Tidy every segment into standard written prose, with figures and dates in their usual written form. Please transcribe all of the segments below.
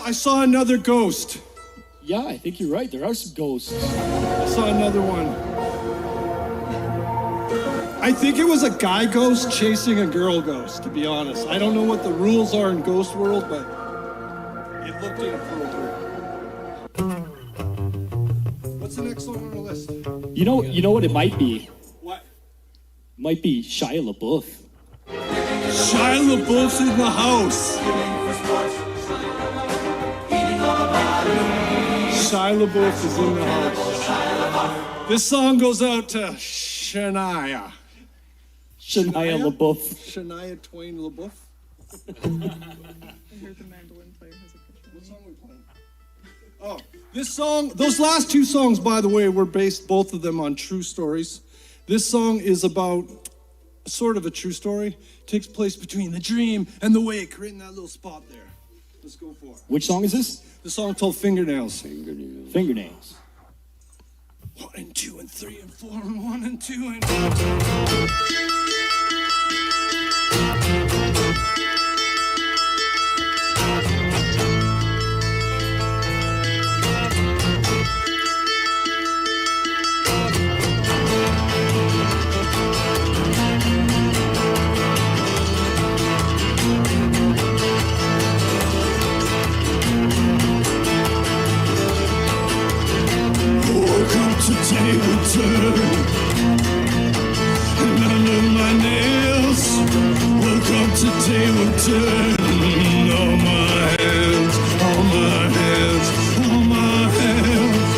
I saw another ghost. Yeah, I think you're right. There are some ghosts. I saw another one. I think it was a guy ghost chasing a girl ghost, to be honest. I don't know what the rules are in Ghost World, but it looked inappropriate. What's the next song on the list? You know what it might be? What? Might be Shia LaBeouf. Shia LaBeouf's in the house. Shia LaBeouf is in the house. This song goes out to Shania. Shania LaBeouf. Shania Twain LaBeouf. I heard the mandolin player has a picture. What song are we playing? Oh, this song, those last two songs, by the way, were based, both of them, on true stories. This song is about sort of a true story. It takes place between the dream and the wake, right in that little spot there. Let's go for it. Which song is this? The song called Fingernails. Fingernails. 1 and 2 and 3 and 4 and 1 and 2 and... Today will turn, and under my nails, woke up today will turn. All my hands, all my hands, all my hands.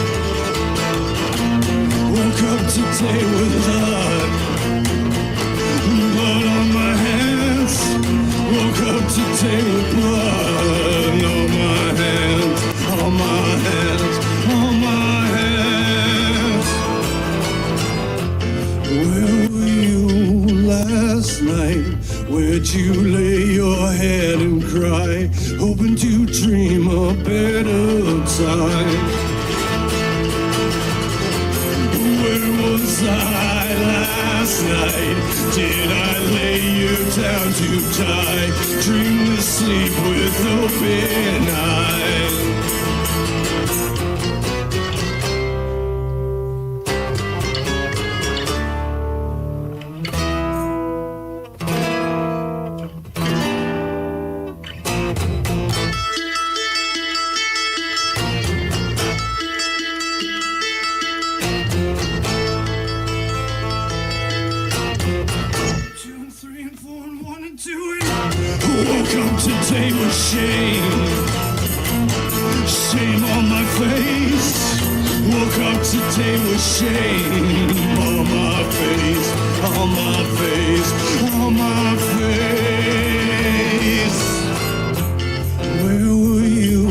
Woke up today with blood, blood on my hands. Woke up today with blood. All my hands, all my hands, all my hands. Where were you last night? Where'd you lay your head and cry, hoping to dream a better time? Where was I last night? Did I lay you down to die, dreamless sleep with open eyes? Today was shame, shame on my face. Woke up today with shame on my face, on my face, on my face. Where were you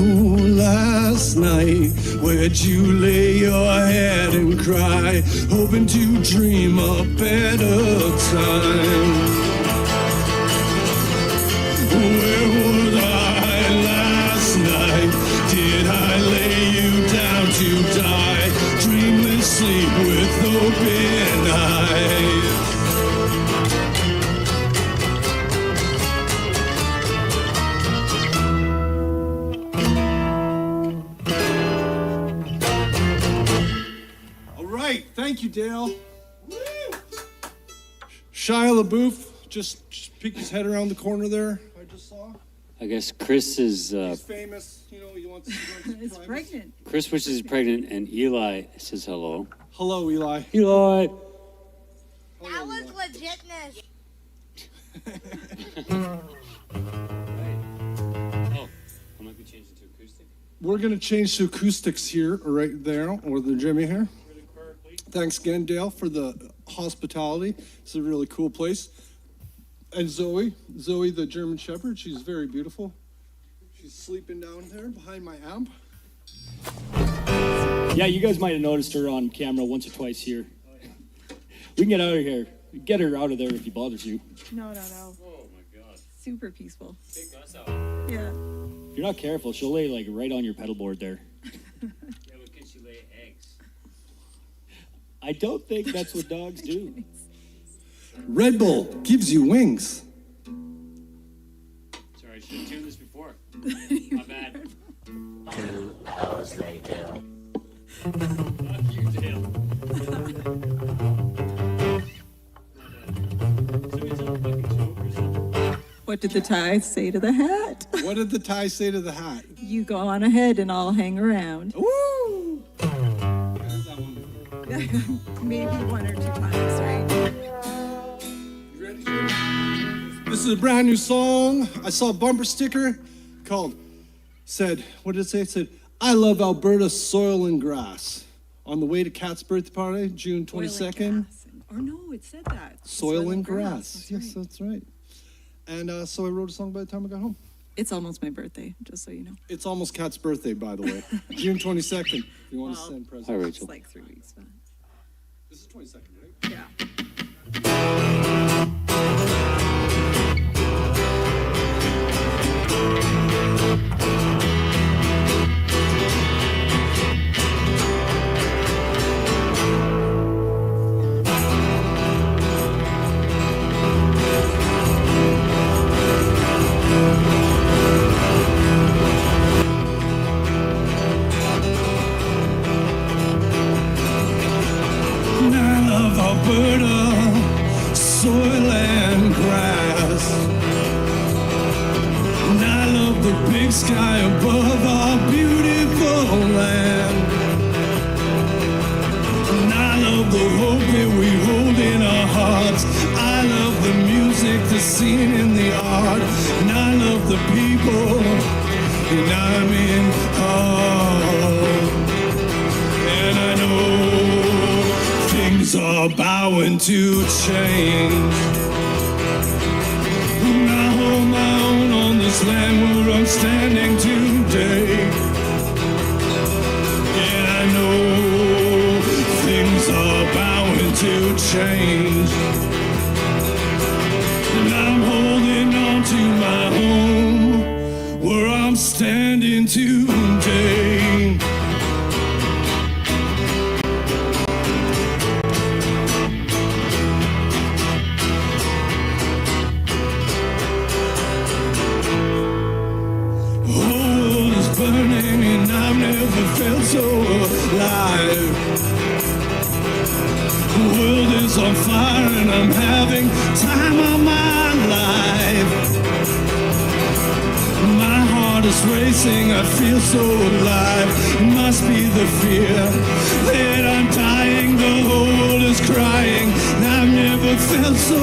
last night? Where'd you lay your head and cry, hoping to dream a better time? Where was I last night? Did I lay you down to die, dreamless sleep with open eyes? All right, thank you, Dale. Woo! Shia LaBeouf just peeked his head around the corner there. Saw. I guess Chris is... He's famous, you know, he wants to It's pregnant. Chris wishes he's pregnant, and Eli says hello. Hello, Eli. Eli! That was legitness. Oh, I might be changing to acoustic. We're going to change to acoustics here, right there, or the Jimmy here. Thanks again, Dale, for the hospitality. It's a really cool place. And Zoe, the German Shepherd, she's very beautiful. She's sleeping down there behind my amp. Yeah, you guys might have noticed her on camera once or twice here. We can get out of here. Get her out of there if he bothers you. No. Oh my god. Super peaceful. Take us out. Yeah. If you're not careful, she'll lay like right on your pedal board there. Yeah, but can she lay eggs? I don't think that's what dogs do. Red Bull gives you wings. Sorry, I should have tuned this before. My bad. Fuck you, Dale. Somebody's on a fucking joke or something. What did the tie say to the hat? What did the tie say to the hat? You go on ahead and I'll hang around. Woo! Maybe one or two times, right? This is a brand new song. I saw a bumper sticker said, what did it say? It said, I love Alberta soil and grass. On the way to Kat's birthday party, June 22nd. Or no, it said that. Soil and grass. That's Yes, right. that's right. And so I wrote a song by the time I got home. It's almost my birthday, just so you know. It's almost Kat's birthday, by the way. June 22nd. If you want to Well, send presents. Hi, It's Rachel. like 3 weeks, but This is 22nd, right? yeah. I love Alberta, soil and grass. And I love the big sky above our beautiful land. And I love the hope that we hold in our hearts. I love the music, the scene, and the art. And I love the people, and I'm in awe. And I know things are bowing to change. And I hold my own on this land where I'm standing today. And I know things are bowing to change. And I'm holding on to my home where I'm standing today. Burning and I've never felt so alive. The world is on fire and I'm having time of my life. My heart is racing, I feel so alive. It must be the fear that I'm dying, the whole world is crying, and I've never felt so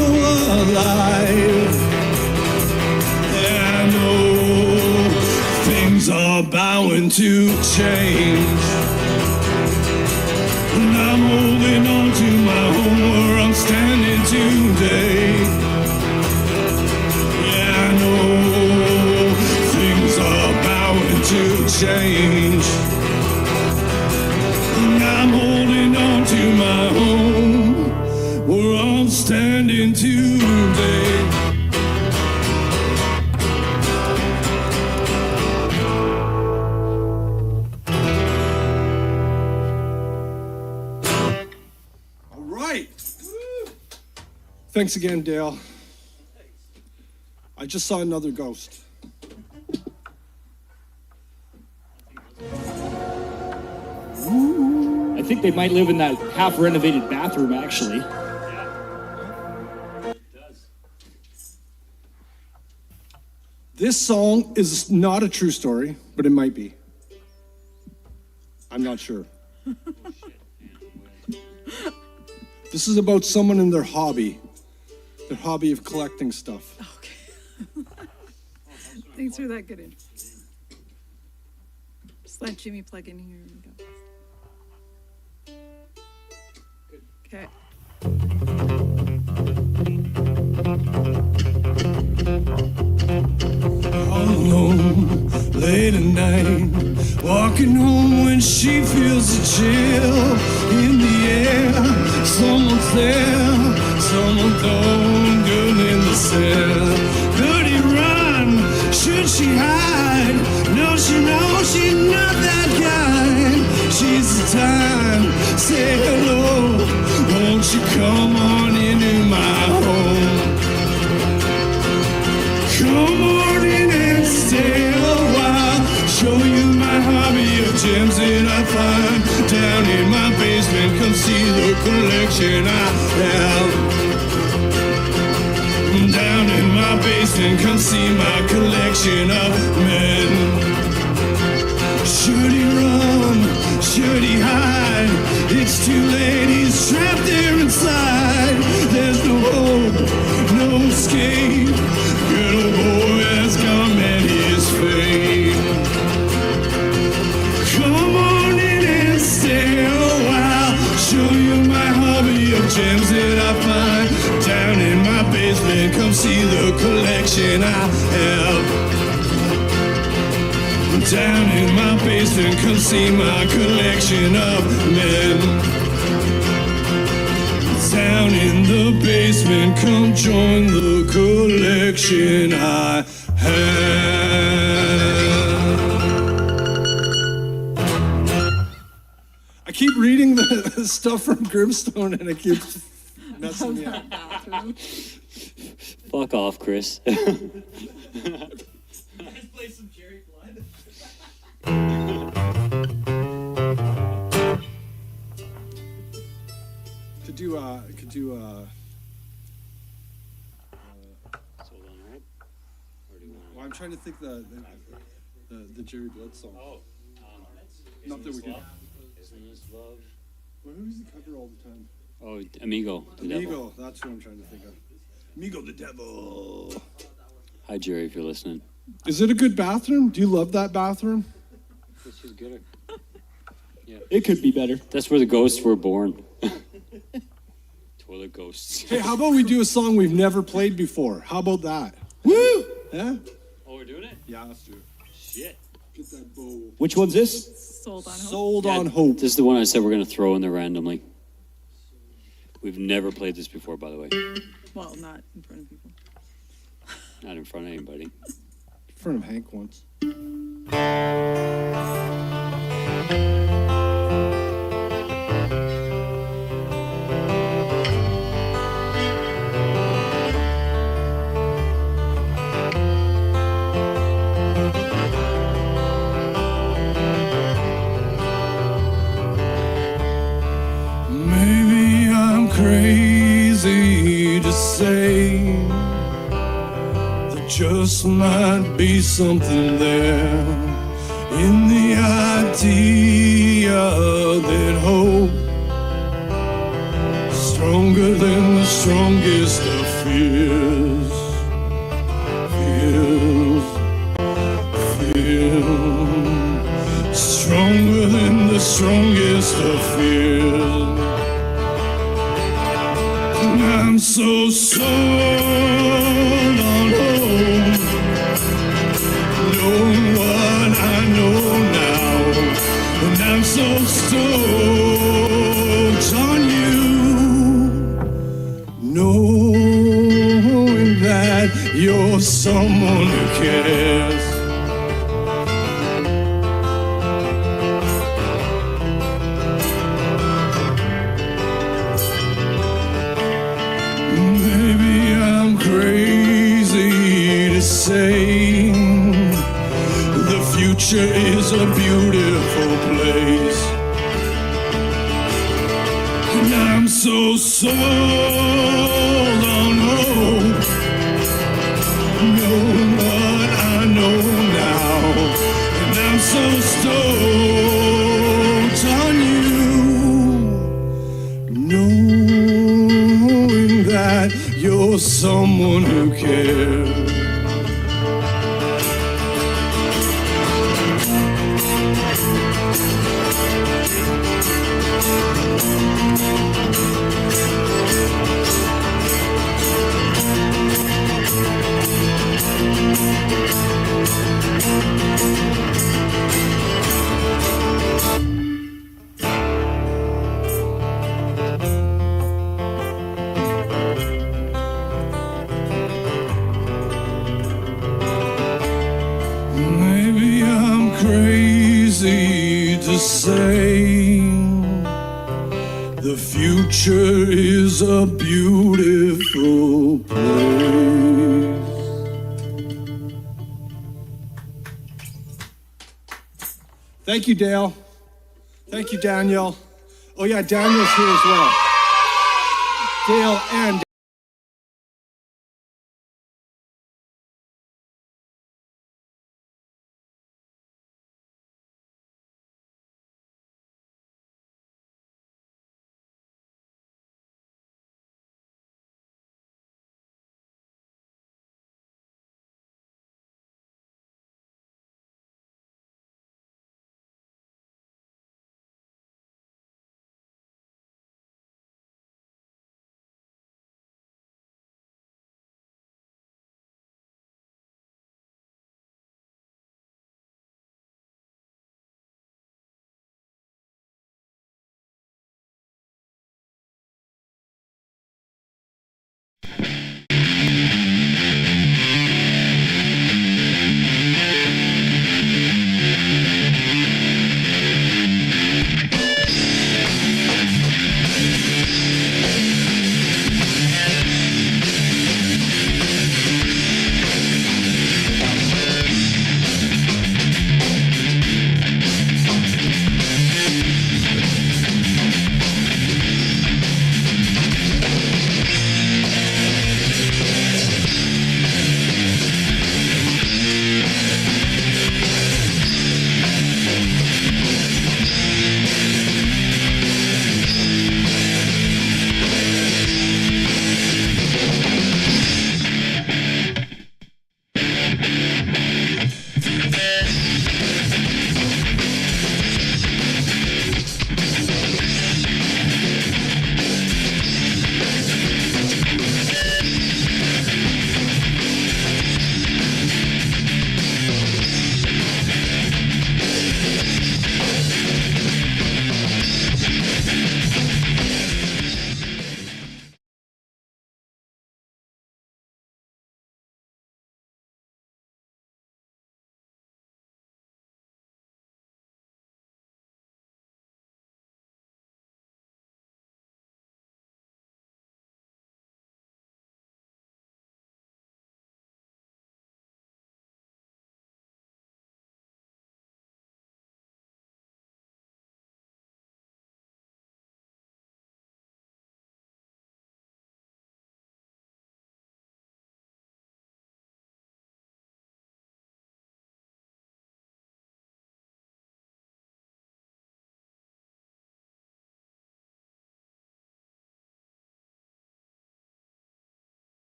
alive. I know things are bowing to change. And I'm holding on to my home where I'm standing today. Yeah, I know things are bowing to change. And I'm holding on to my home where I'm standing today. Thanks again, Dale. I just saw another ghost. I think they might live in that half-renovated bathroom, actually. It does. This song is not a true story, but it might be. I'm not sure. Oh shit, man. This is about someone and their hobby of collecting stuff. Okay. Thanks for that good intro. Just let Jimmy plug in here and go. Okay. All alone, late at night, walking home when she feels a chill in the air. Someone's there, someone gone, girl in the cell. Could he run? Should she hide? No, she knows she's not that kind. She's the time, say hello. Won't you come on into my home? Come on in and stay a while. Show you my hobby of gems collection I have. Down in my basement, come see my collection of men. Should he run? Should he hide? It's too late, he's trapped there inside. There's no hope, no escape. Good old boy has come at his fate. Come on in and stay a while. Show you my hobby of gems that I find. Down in my basement, come see the collection I have. Down in my basement, come see my collection of men. Down in the basement, come join the collection I have. I keep reading the stuff from Grimstone and it keeps messing me up. Bathroom. Fuck off, Chris. Let's play some Jerry Blood. Could do well, I'm trying to think the Jerry Blood song. Oh, Not that we can. Isn't this love? Well, who's the cover all the time? Oh, Amigo. The devil. Amigo, that's what I'm trying to think of. Amigo the devil. Hi, Jerry, if you're listening. Is it a good bathroom? Do you love that bathroom? This is good. Yeah. It could be better. That's where the ghosts were born. Toilet ghosts. Hey, how about we do a song we've never played before? How about that? Woo! Yeah? Oh, we're doing it? Yeah, let's do it. Shit. Get that bow. Which one's this? Sold on hope. Sold Yeah, on hope. This is the one I said we're going to throw in there randomly. We've never played this before, by the way. Well, not in front of people. Not in front of anybody. In front of Hank once. Maybe I'm crazy to say there just might be something there in the idea that hope is stronger than the strongest of fears. Stronger than the strongest of fears. I'm so sold on hope, knowing what I know now, and I'm so stoked on you, knowing that you're someone who cares. Maybe I'm crazy to say the future is a beautiful place, and I'm so sold on hope, knowing what I know now, and I'm so stoked on you, knowing that you're someone who cares. Maybe I'm crazy to say the future is a beautiful place. Thank you, Dale. Thank you, Daniel. Oh yeah, Daniel's here as well. Dale and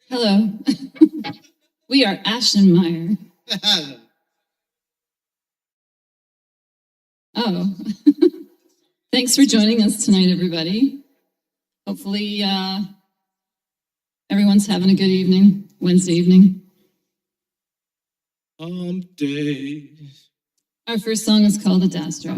Hello. We are Ashen Mire. Oh, thanks for joining us tonight, everybody. Hopefully, everyone's having a good evening, Wednesday evening. days. Our first song is called Adastro.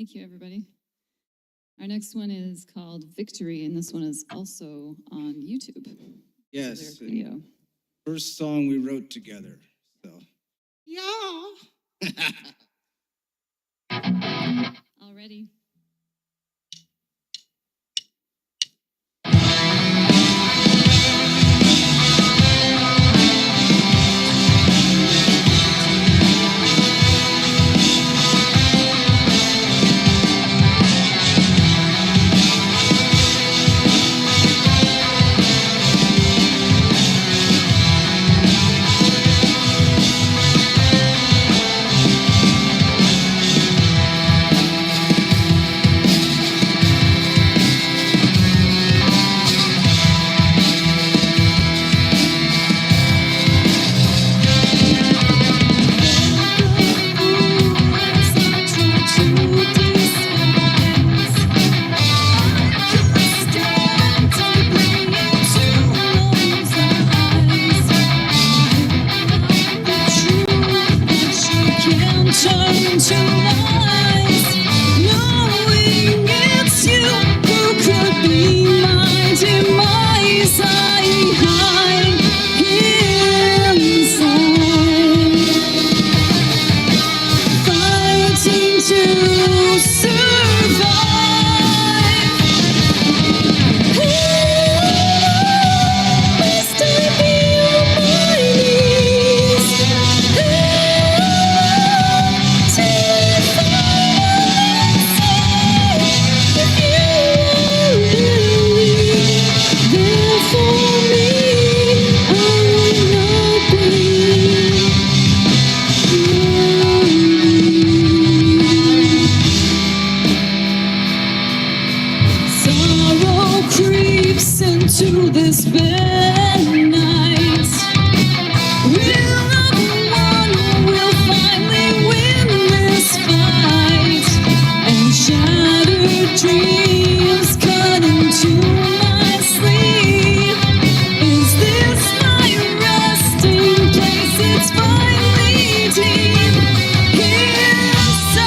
Thank you, everybody. Our next one is called Victory, and this one is also on YouTube. Yes. Lyric and video. First song we wrote together. So. Yeah. Already. Turn to lies, knowing it's you who could be my demise. I hide inside, fighting to survive. Must I be on my knees? Into this bad night, we'll finally win this fight, and shattered dreams cut into my sleep. Is this my resting place? It's finally deep inside.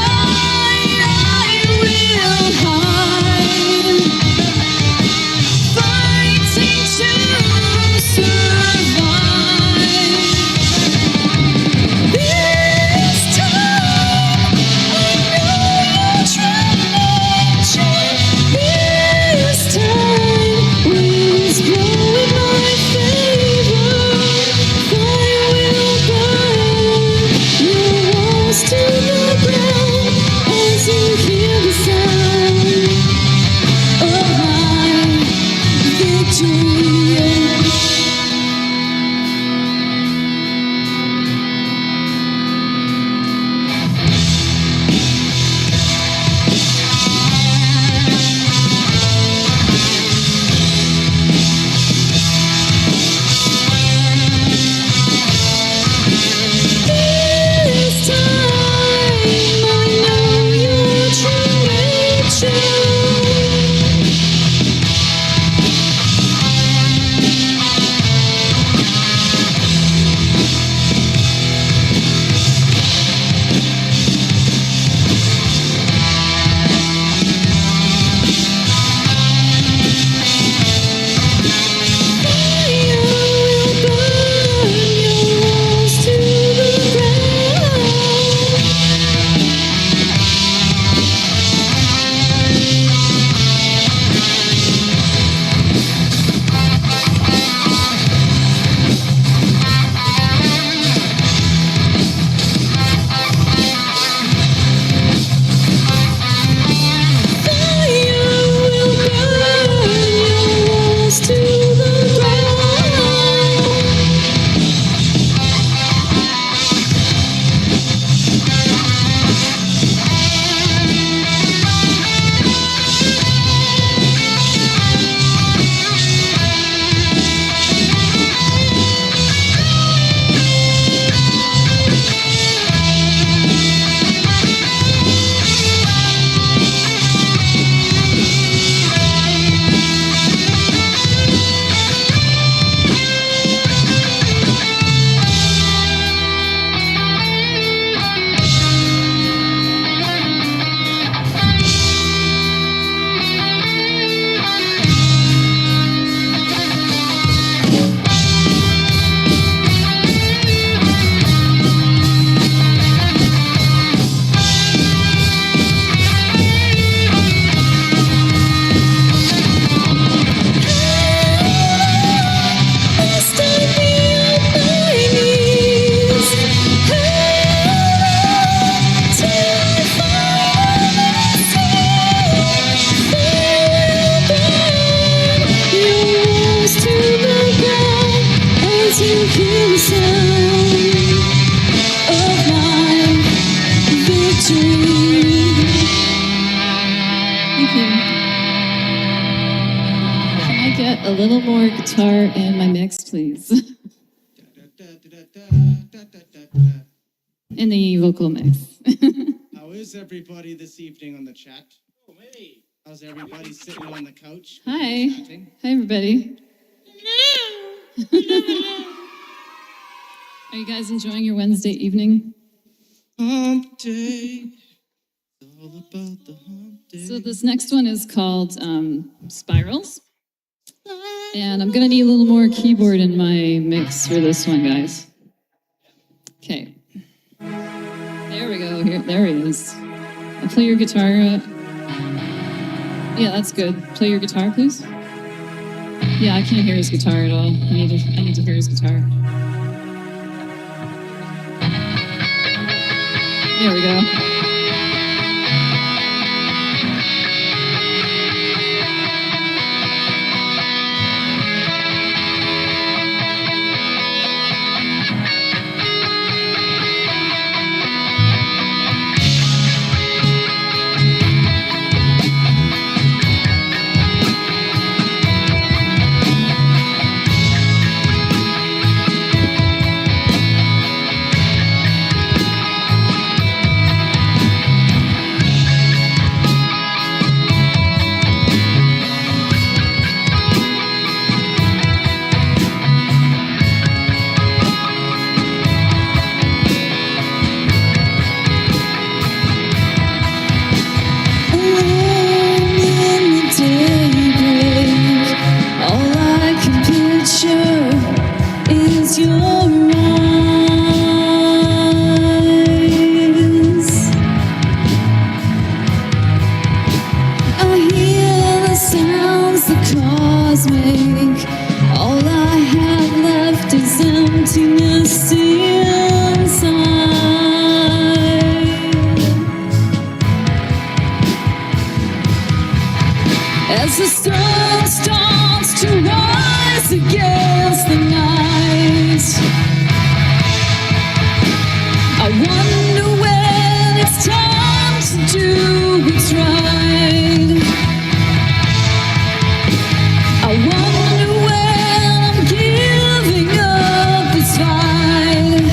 I will hide, fighting to survive. This time, I know you're trying. This time, winds blow in my favor. Fire will burn your walls to the ground as you hear the sound of my victory. you hear the sound of my victory. Thank you. Can I get a little more guitar in my mix, please? In the vocal mix. How is everybody this evening on the chat? How's everybody sitting on the couch? Hi. Chatting? Hi, everybody. Are you guys enjoying your Wednesday evening? Hump day. It's all about the hump day. So this next one is called Spirals. And I'm gonna need a little more keyboard in my mix for this one, guys. Okay. There we go. There he is. I'll play your guitar. Yeah, that's good. Play your guitar, please. Yeah, I can't hear his guitar at all. I need to hear his guitar. There we go. As the sun starts to rise against the night, I wonder when it's time to do what's right. I wonder when I'm giving up this fight.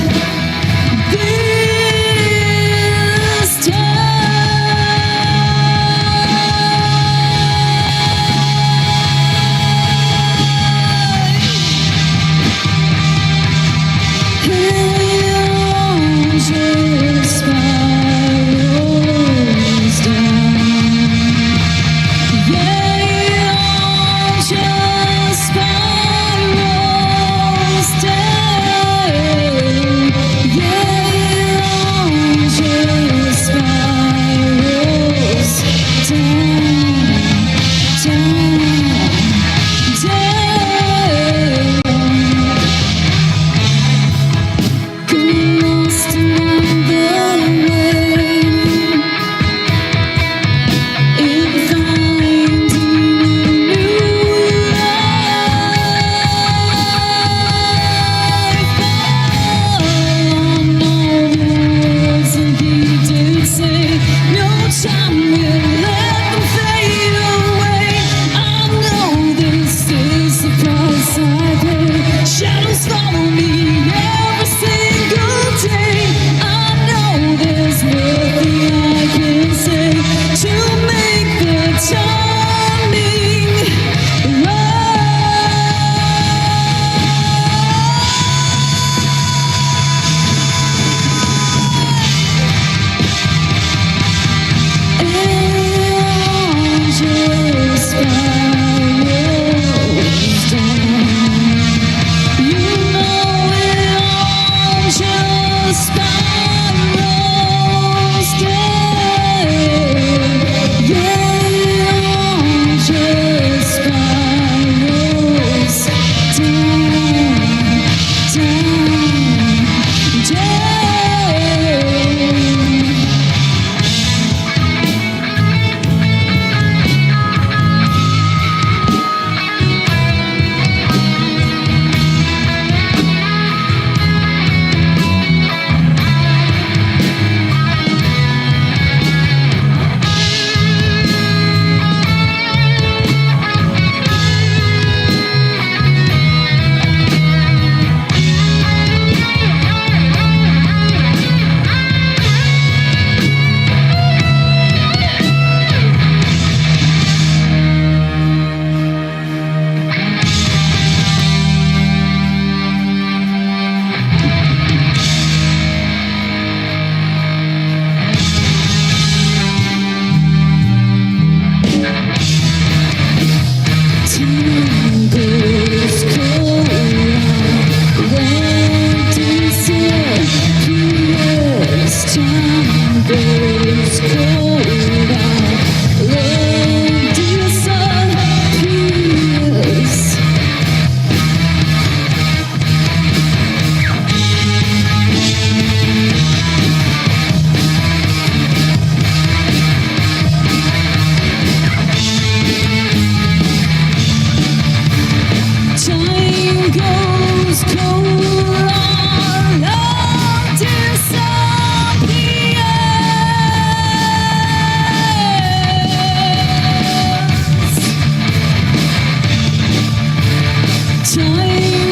This time.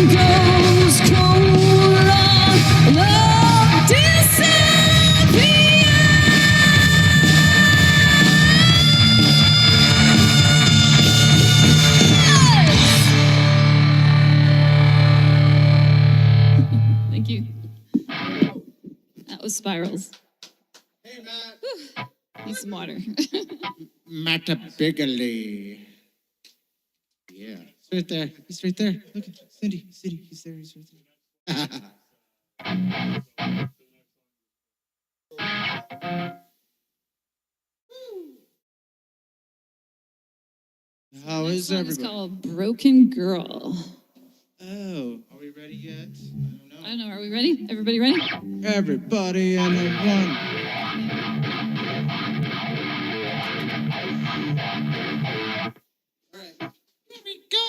goes cold, love disappears. Thank you. That was Spirals. Hey, Matt. Need some water. Matt Bigley. Yeah. He's right there. He's right there. Look at Cindy. Cindy. He's there. He's right there. How This is song is everybody? called Broken Girl. Oh, are we ready yet? I don't know. Are we ready? Everybody ready? Everybody and everyone. All right, here we go.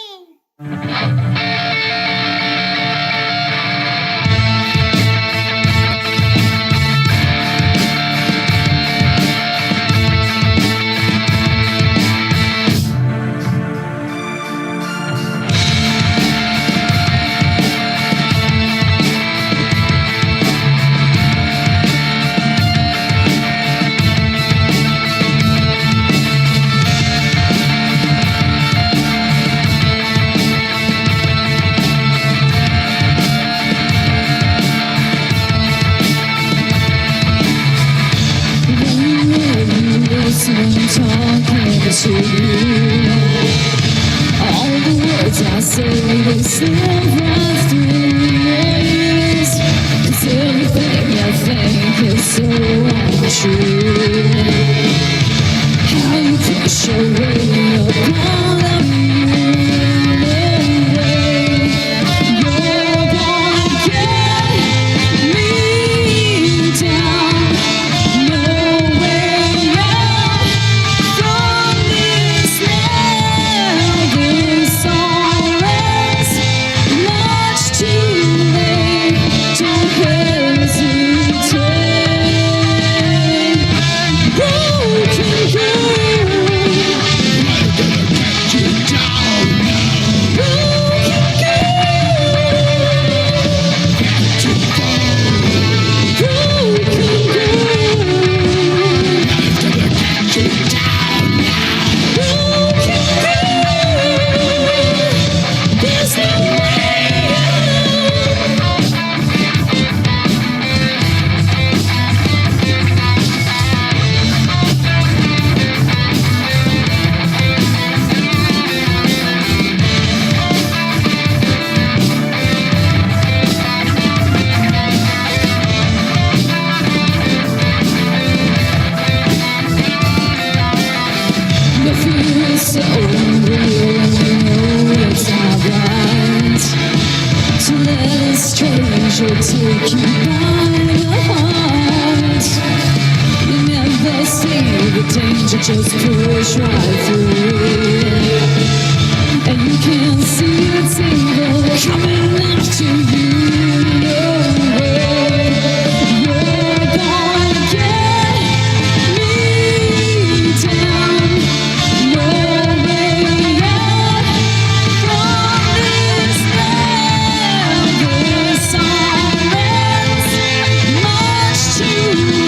Talking to you, all the words I say they slip right through your ears. 'Cause everything I think is so untrue. How you push your way upon you're gonna get me down. No way out from this now. This all ends much too late. Don't hesitate. Broken girl, there's no way out. The fear is so real, and you know it's not right to let a stranger take you by the heart. You never see the danger, just push right through. And you can see it's evil coming after you. No way, you're gonna get me down. No way out from this now. This all ends much too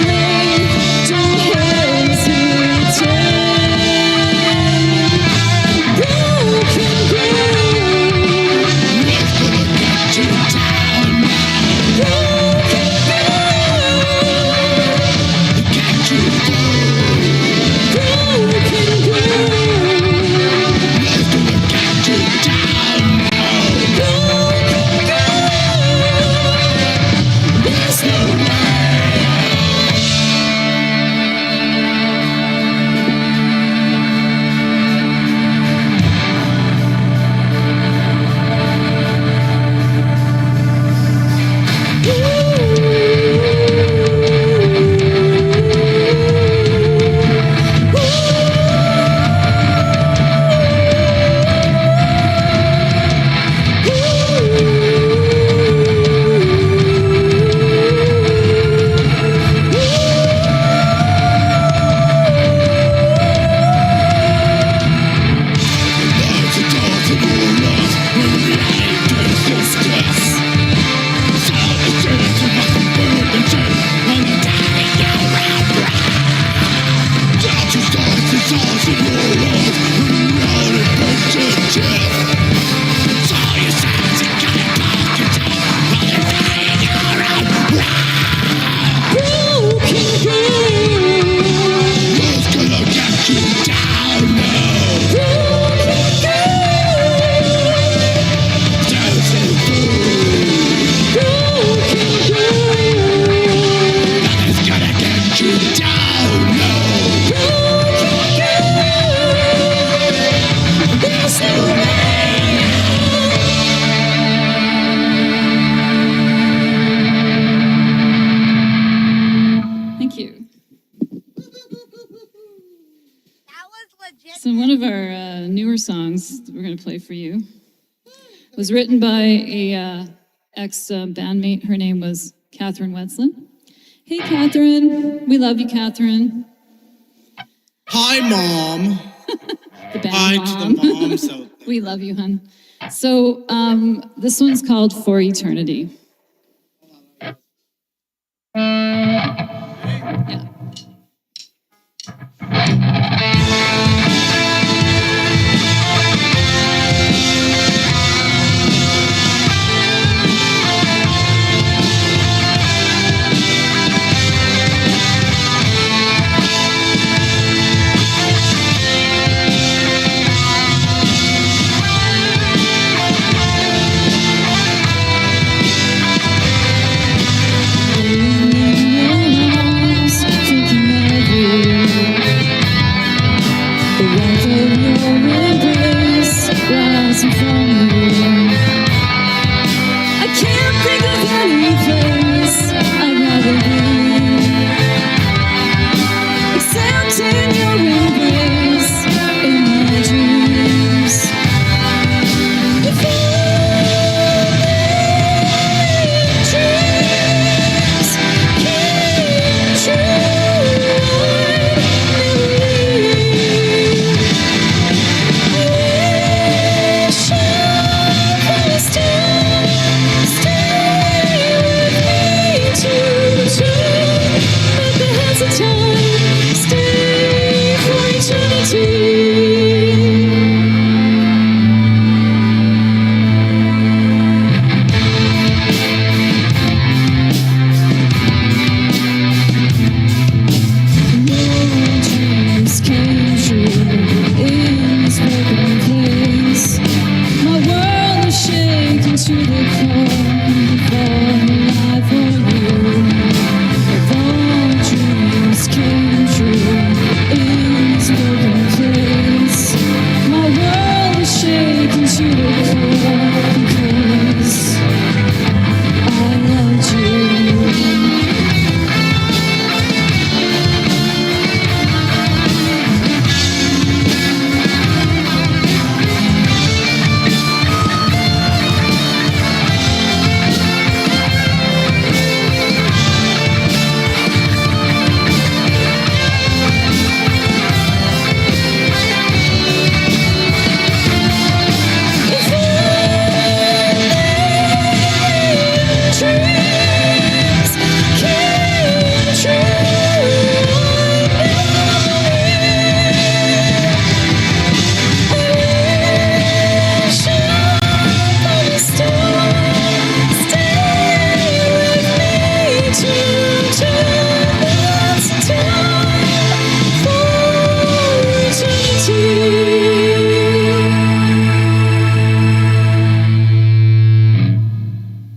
late. Don't hesitate. Broken girl. one of our newer songs that we're going to play for you. It was written by a ex-bandmate. Her name was Catherine Wetzland. Hey, Catherine. We love you, Catherine. Hi, Mom. The band Hi mom. to the moms out there. We love you, hun. So this one's called For Eternity. Yeah.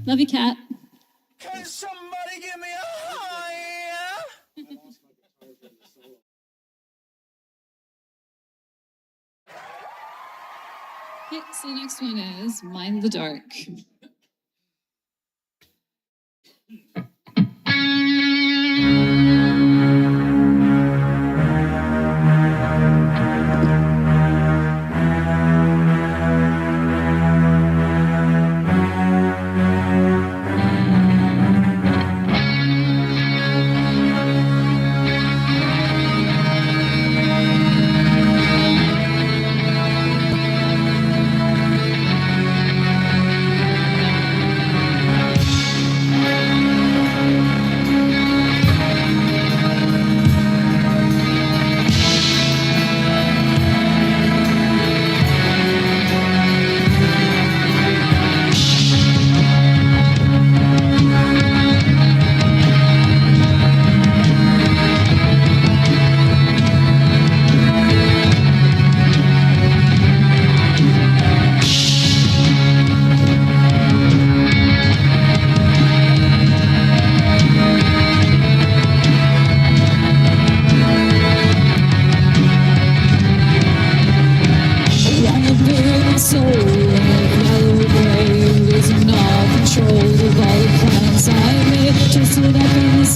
Love you, Kat. Can somebody give me a high? Okay, so the next one is Mind the Dark.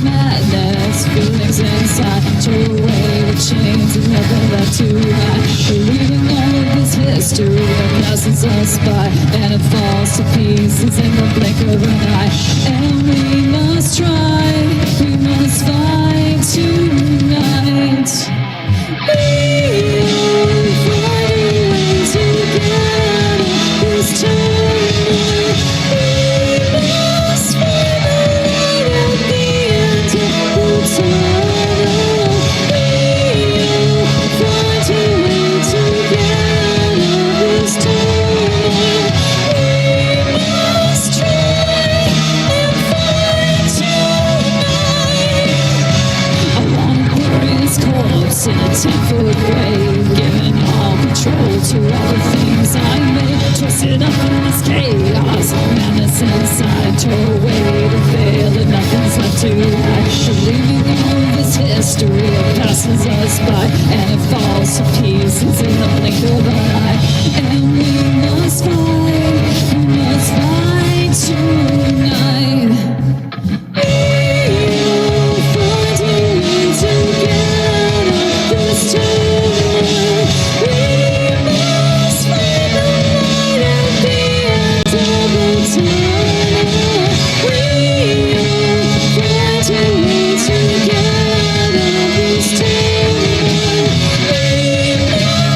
Madness, feelings inside, tore away the chains and never left to hide. passes us by, and it falls to pieces in the blink of an eye. And we must try, we must fight tonight. We'll find a way to get out this turmoil. We must find the light at the end of the tunnel. We'll find a way to get out this turmoil. We must try and find tonight. I wanna bury this corpse in a 10-foot grave, giving all control to all the things I made. Twisted up in this chaos, madness inside, tore away the veil and nothing's left to hide. Believing all of this history, it passes us by, and it falls to pieces in the blink of an eye. And we must fight tonight. We'll find a way to get out of this turmoil. We must find the light at the end of the tunnel. We'll find a way to get out of this turmoil. We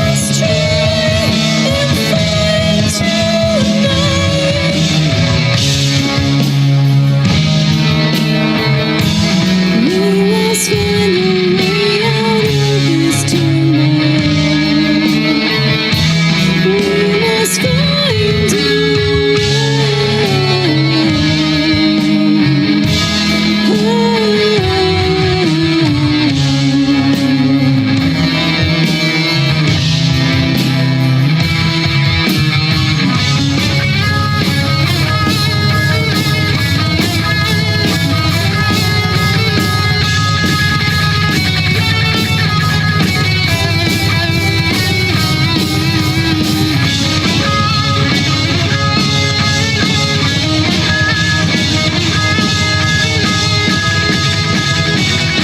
must try and find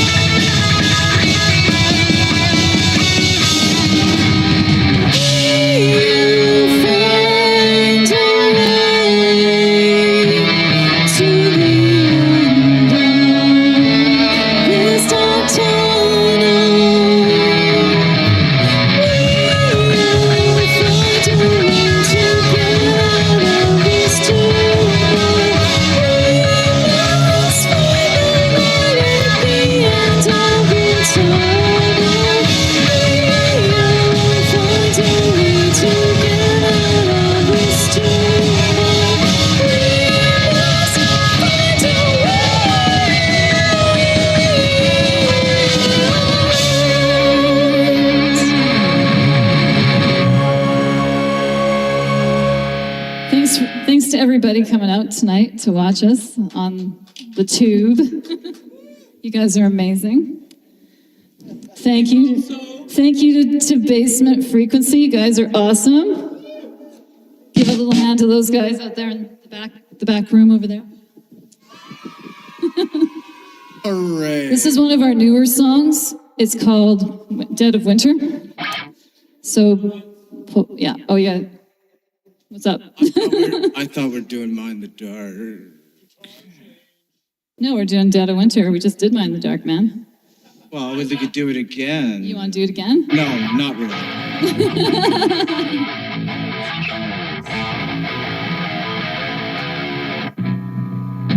tonight. We must find a way out of this turmoil. We must find a Thanks to everybody coming out tonight to watch us on the tube. You guys are amazing. Thank you. Thank you to Basement Frequency. You guys are awesome. Give a little hand to those guys out there in the back room over there. Hooray. This is one of our newer songs. It's called Dead of Winter. So, yeah. Oh, yeah. What's up? I thought we're doing Mind the Dark. No, we're doing Dead of Winter. We just did Mind the Dark, man. Well, we could do it again. You want to do it again? No, not really.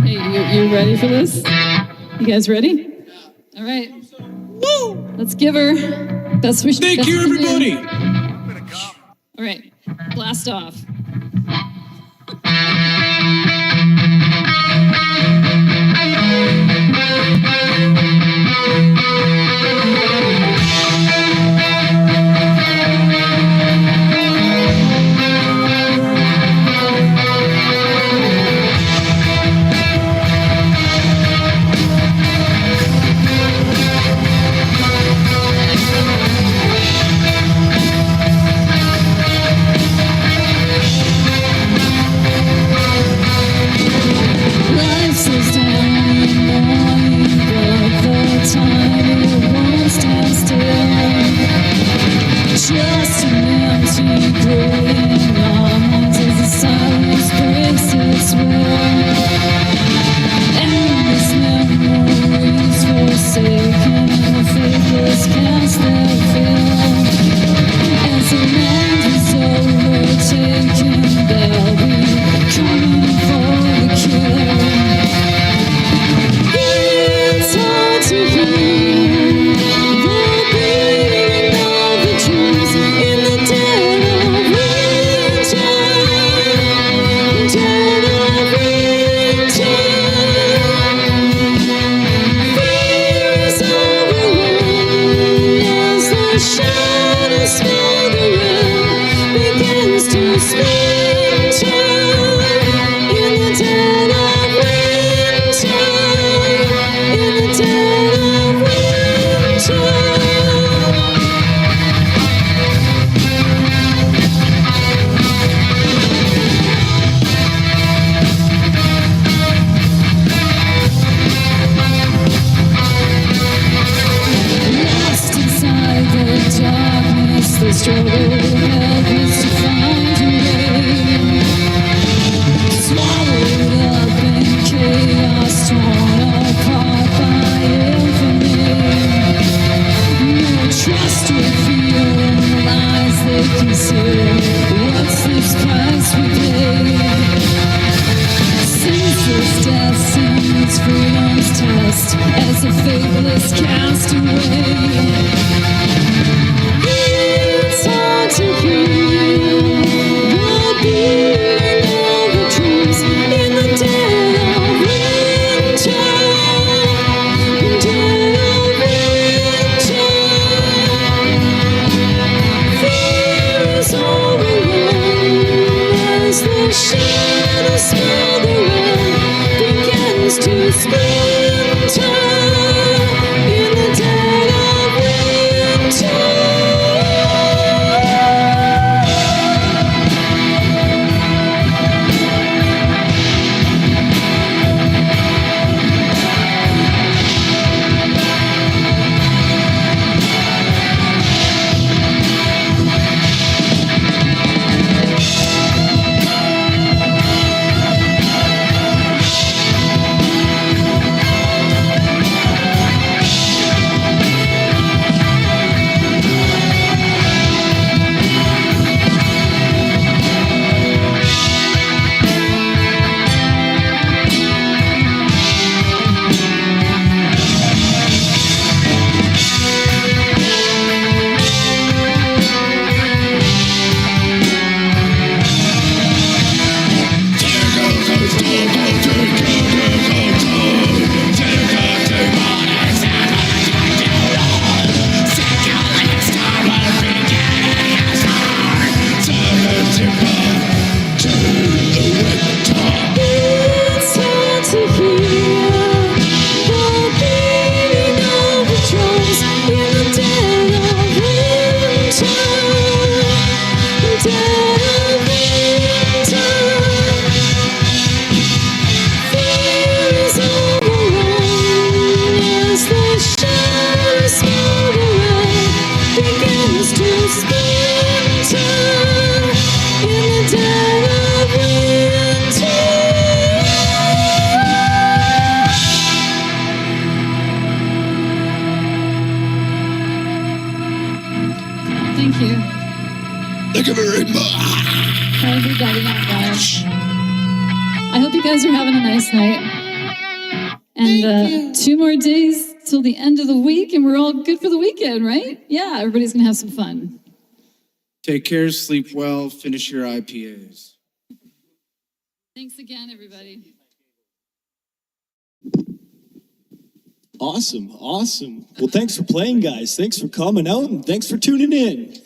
Hey, you ready for this? You guys ready? All right. Woo! Let's give her best wish. Thank you, everybody. All right, blast off. torn apart by infamy. No trust we feel in the lies they conceal. What's this price we pay? Senseless deaths and its freedom's test as a faithless castaway. It's hard to hear the beating of the drums in the dead of winter. Dead of winter. Fear is overrun as the shadows smothering begins to splinter in the dead of winter. It's hard to hear the beating of the drums in the dead of winter. Dead of winter. Fear is overrun as the shadows smothering begins to splinter in the dead of winter. Thank you. Thank you very much. Everybody out there. I hope you guys are having a nice night. And 2 more days till the end of the week, and we're all good for the weekend, right? Yeah, everybody's gonna have some fun. Take care, sleep well, finish your IPAs. Thanks again, everybody. Awesome, awesome. Well, thanks for playing, guys. Thanks for coming out, and thanks for tuning in.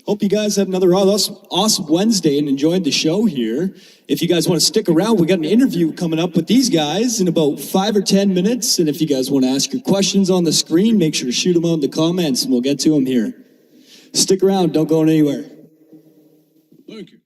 Hope you guys had another awesome Wednesday and enjoyed the show here. If you guys want to stick around, we got an interview coming up with these guys in about 5 or 10 minutes. And if you guys want to ask your questions on the screen, make sure to shoot them out in the comments, and we'll get to them here. Stick around, don't go anywhere. Thank you.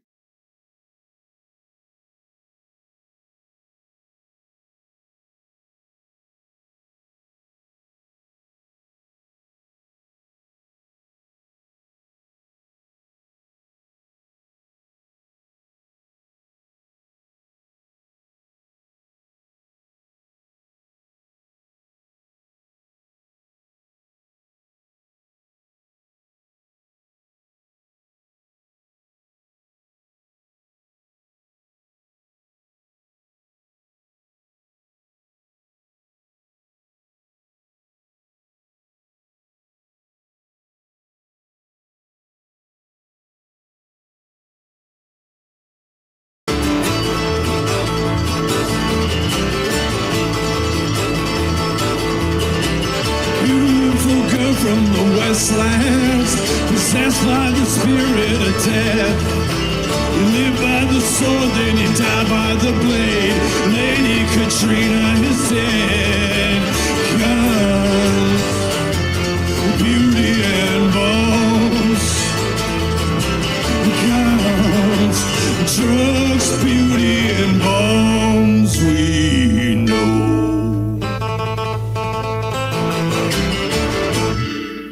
From the Westlands, possessed by the spirit of death. He lived by the sword, then he died by the blade. Lady Katrina is dead. Guns, beauty and bones. Guns, drugs, beauty and bones. We know.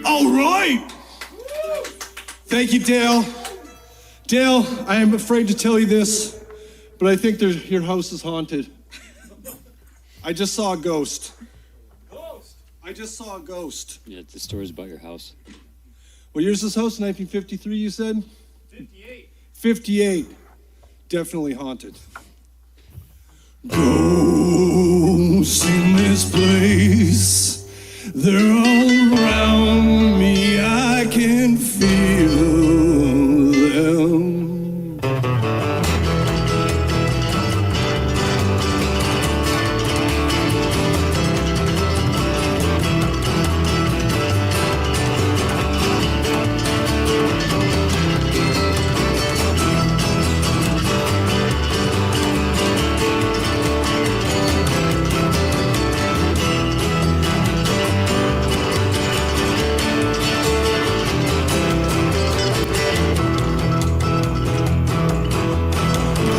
All right. Thank you, Dale. Dale, I am afraid to tell you this, but I think your house is haunted. I just saw a ghost. I just saw a ghost. Yeah, the story's about your house. What year's this house? 1953, you said? 58. 58. Definitely haunted. Ghosts in this place, they're all around me. I can feel them.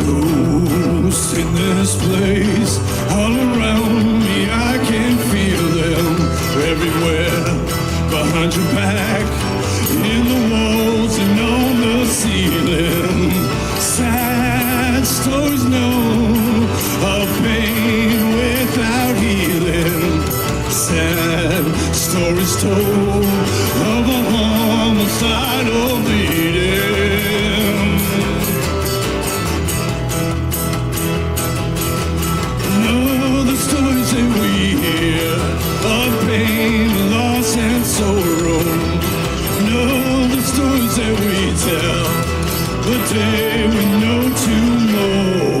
Ghosts in this place, all around me, I can feel them everywhere. Behind your back, in the walls and on the ceiling. Sad stories known of pain without healing. Sad stories told of a homicidal bleeding. No, the stories that we hear of pain, loss, and sorrow. No, the stories that we tell the day we know tomorrow.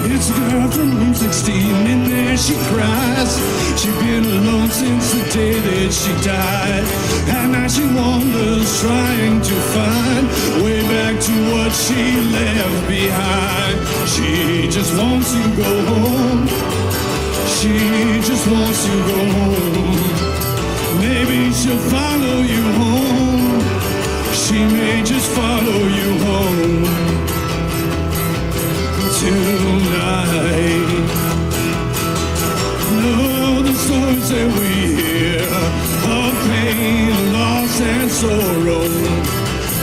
It's a girl from room 16, and there she cries. She's been alone since the day that she died. And now she wanders, trying to find way back to what she left behind. She just wants to go home. She just wants to go home. Maybe she'll follow you home. She may just follow you home tonight. No, the stories that we hear of pain, loss, and sorrow.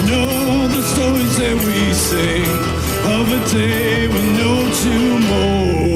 No, the stories that we sing of a day with no tomorrow.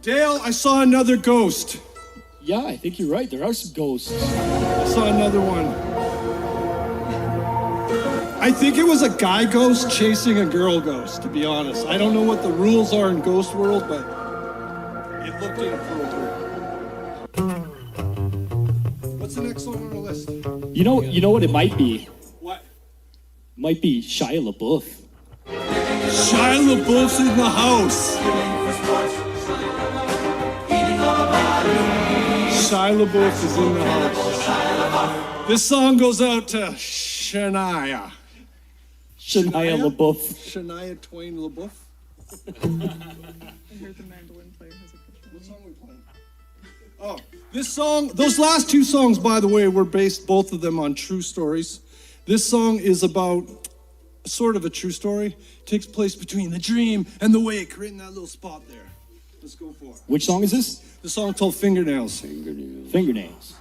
Dale, I saw another ghost. Yeah, I think you're right. There are some ghosts. I saw another one. I think it was a guy ghost chasing a girl ghost, to be honest. I don't know what the rules are in Ghost World, but it looked inappropriate. What's the next song on the list? You know what it might be? What? Might be Shia LaBeouf. Shia LaBeouf's in the house. Shia LaBeouf is in the house. This song goes out to Shania. Shania LaBeouf. Shania Twain LaBeouf. I heard the mandolin player has a picture. What song are we playing? Oh, this song, those last two songs, by the way, were based, both of them, on true stories. This song is about sort of a true story. It takes place between the dream and the wake, right in that little spot there. Let's go for it. Which song is this? The song called Fingernails. Fingernails.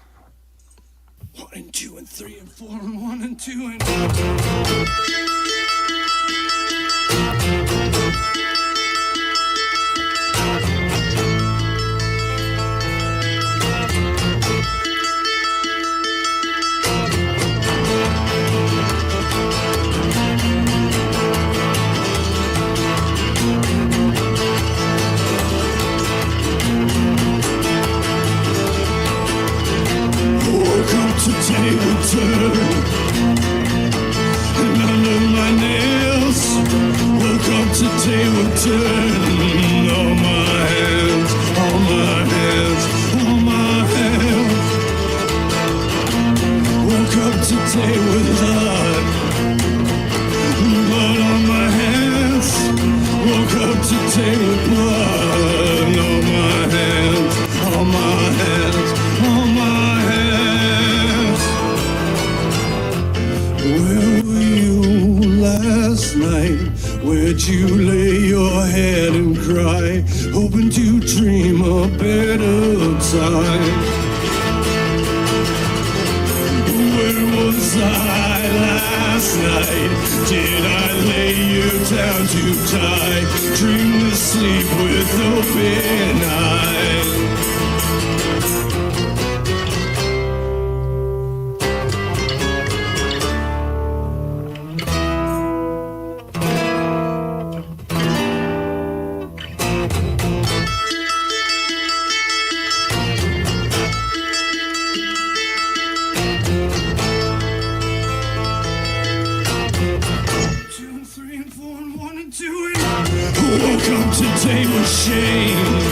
1 and 2 and 3 and 4 and 1 and 2 and... you lay your head and cry, hoping to dream a better time. Where was I last night? Did I lay you down to die? Dreamless sleep with open eyes. Woke up today with shame,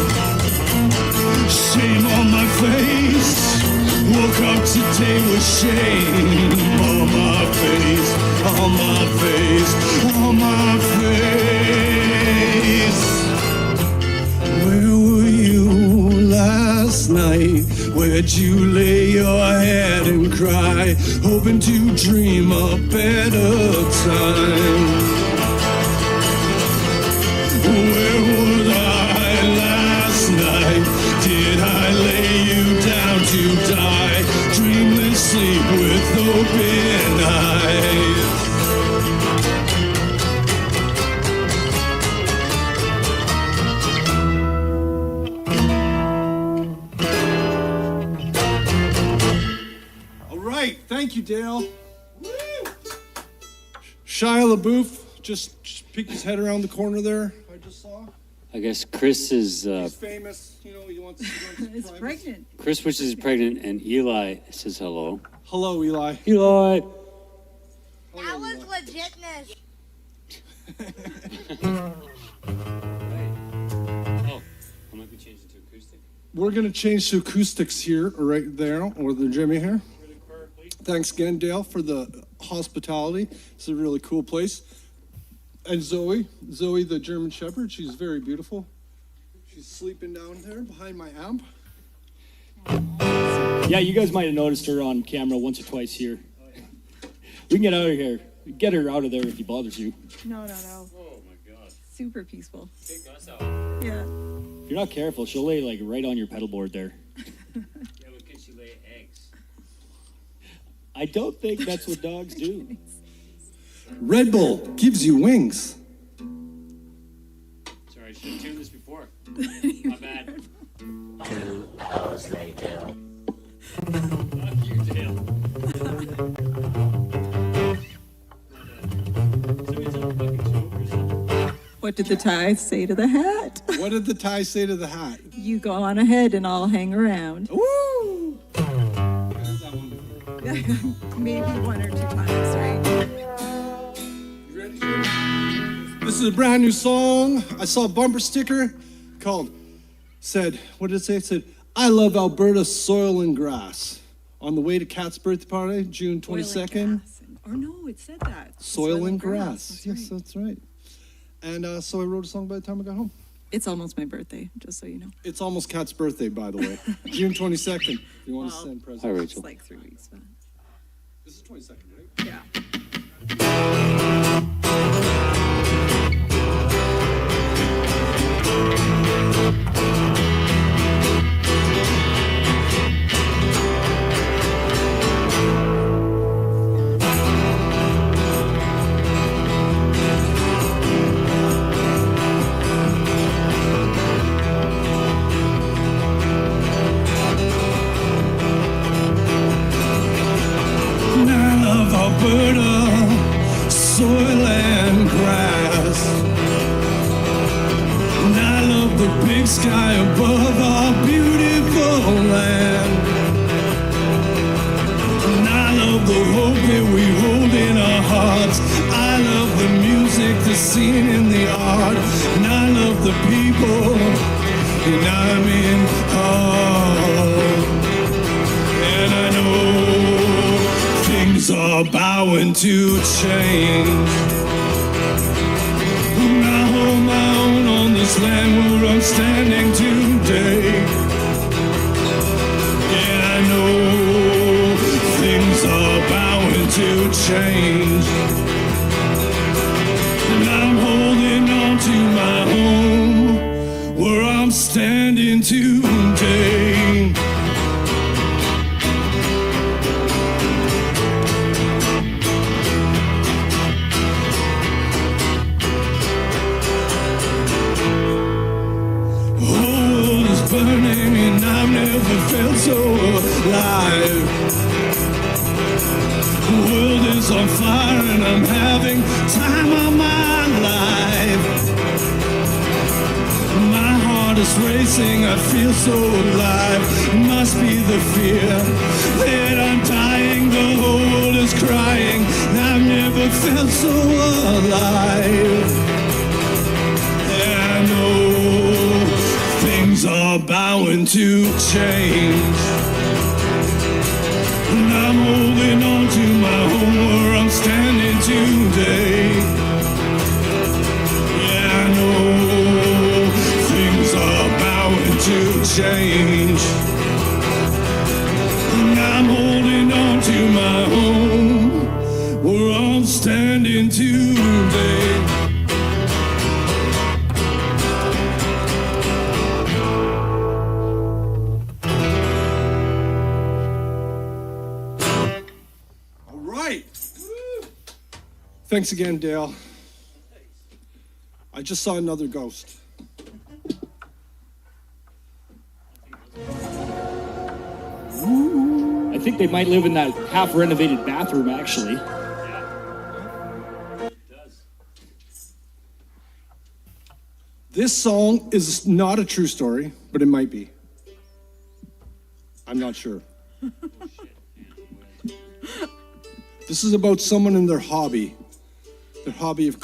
shame on my face. Woke up today with shame on my face, on my face, on my face. Where were you last night? Where'd you lay your head and cry, hoping to dream a better time? Where was I last night? Did I lay you down to die? Dreamless sleep with open eyes. All right, thank you, Dale. Woo! Shia LaBeouf just peeked his head around the corner there. I just saw. I guess Chris is. He's famous, you know. You want to It's pregnant. Chris wishes he's pregnant, and Eli says hello. Hello, Eli. Eli. That was legitness. Oh, I might be changing to acoustic. We're gonna change to acoustics here, right there, or the Jimmy here. Thanks again, Dale, for the hospitality. It's a really cool place. And Zoe, the German Shepherd, she's very beautiful. She's sleeping down there behind my amp. Yeah, you guys might have noticed her on camera once or twice here. We can get out of here. Get her out of there if he bothers you. No. Oh my God. Super peaceful. Take us out. Yeah. If you're not careful, she'll lay like right on your pedal board there. Yeah, but can she lay eggs? I don't think that's what dogs do. Red Bull gives you wings. Sorry, I should have tuned this before. My bad. 2 hours later. Fuck you, Dale. Somebody's on a fucking joke or something. What did the tie say to the hat? What did the tie say to the hat? You go on ahead and I'll hang around. Woo! Maybe 1 or 2 times, right? This is a brand new song. I saw a bumper sticker what did it say? It said, I love Alberta soil and grass. On the way to Kat's birthday party, June 22nd. Or no, it said that. Soil and grass. That's Yes, right. that's right. And so I wrote a song by the time I got home. It's almost my birthday, just so you know. It's almost Kat's birthday, by the way. June 22nd. If you want to send presents. Hi, It's Rachel. like 3 weeks, but This is 22nd, right? yeah. Alberta, soil and grass. And I love the big sky above our beautiful land. And I love the hope that we hold in our hearts. I love the music, the scene, and the art. And I love the people, and I'm in awe. And I know things are bowing to change. And I hold my own on this land where I'm standing today. And I know things are bowing to change. And I'm holding I'm standing today. Whole world is burning and I've never felt so alive. The world is on fire and I'm having time of my life. My heart is racing, I feel so alive. It must be the fear that I'm dying. The whole world is crying. I've never felt so alive. I know things are bound to change, and I'm holding on to my home where I'm standing today. Yeah, I know things are bound to change, and I'm holding on to my home where I'm standing today. Thanks again, Dale. I just saw another ghost. I think they might live in that half-renovated bathroom, actually. It does. This song is not a true story, but it might be. I'm not sure. This is about someone in their hobby of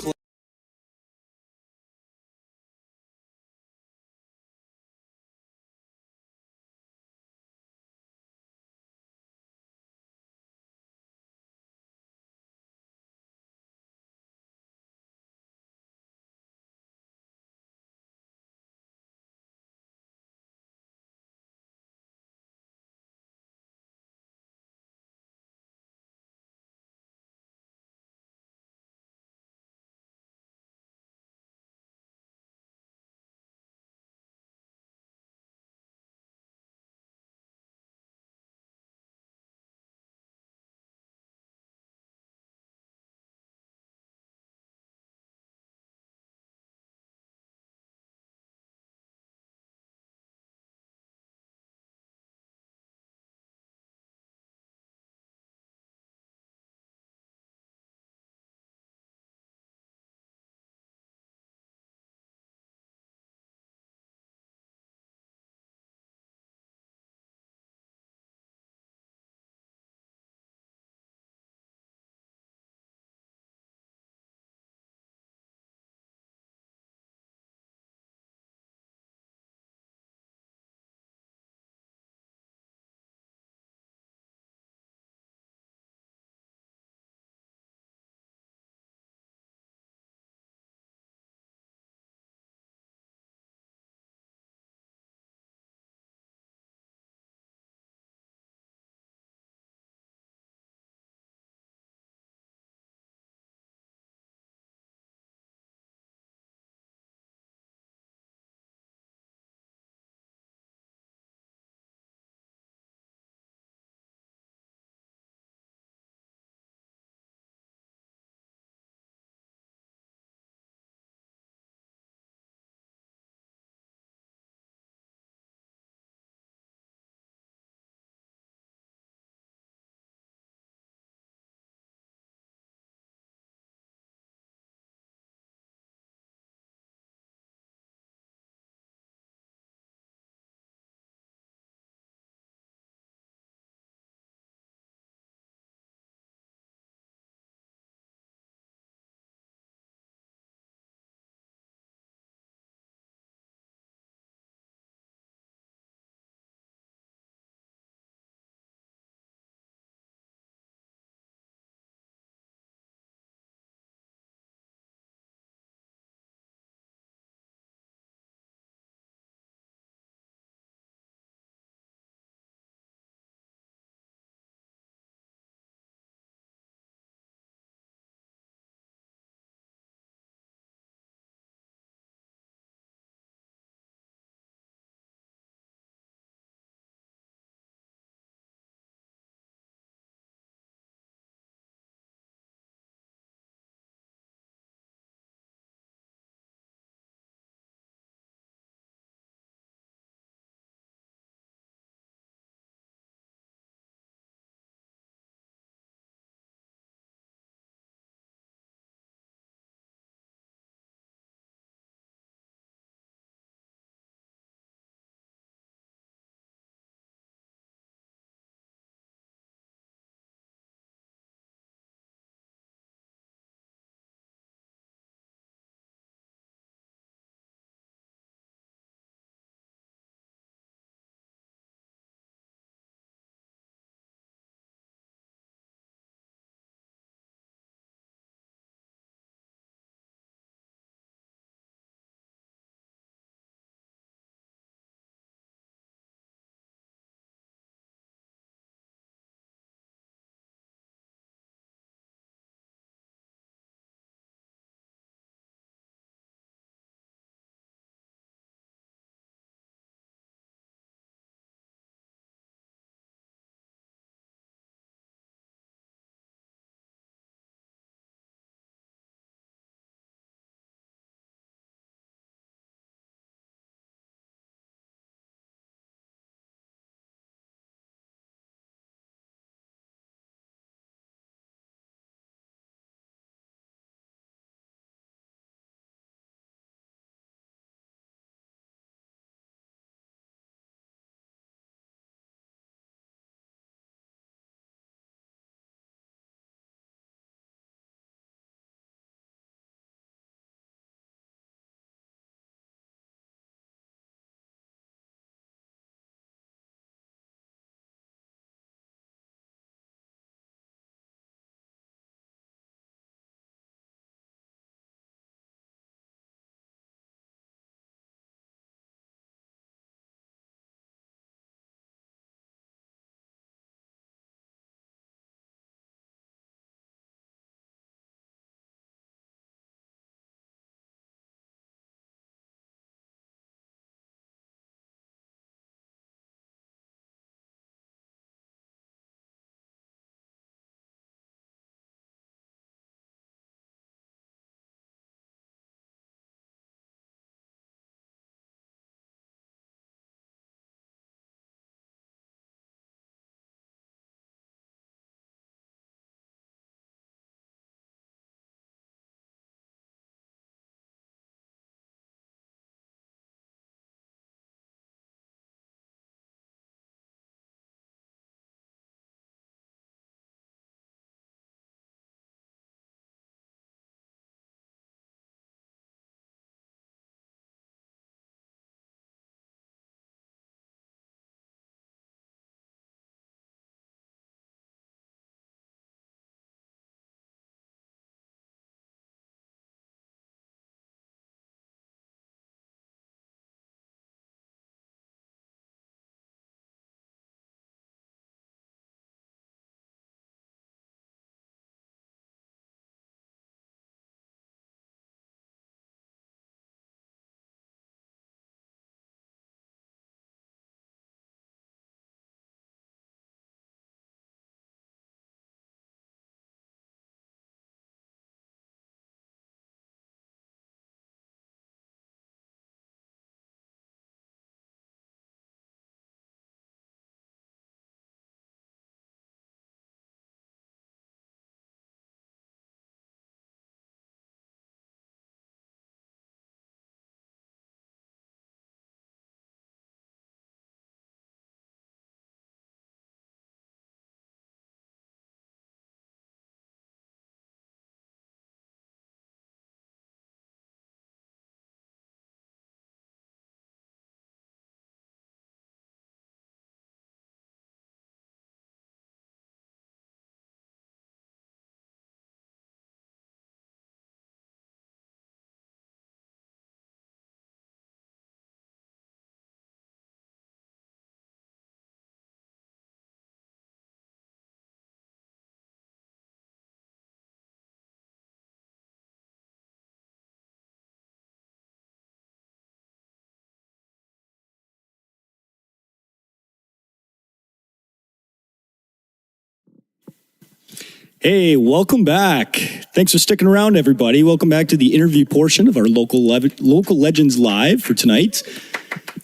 Hey, welcome back. Thanks for sticking around, everybody. Welcome back to the interview portion of our local Legends Live for tonight.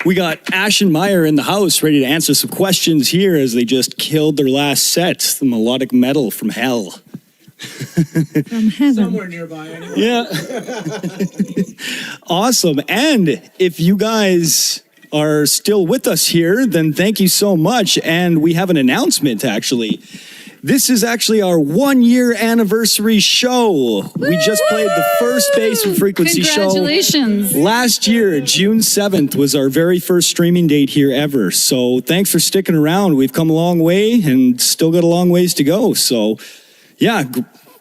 We got Ashen Mire in the house ready to answer some questions here as they just killed their last set, the melodic metal from hell. From heaven. Somewhere nearby, anyway. Yeah. Awesome. And if you guys are still with us here, then thank you so much. And we have an announcement, actually. This is actually our 1-year anniversary show. We just played the first Bass and Frequency show. Congratulations. Last year, June 7th, was our very first streaming date here ever. So thanks for sticking around. We've come a long way and still got a long ways to go. So yeah,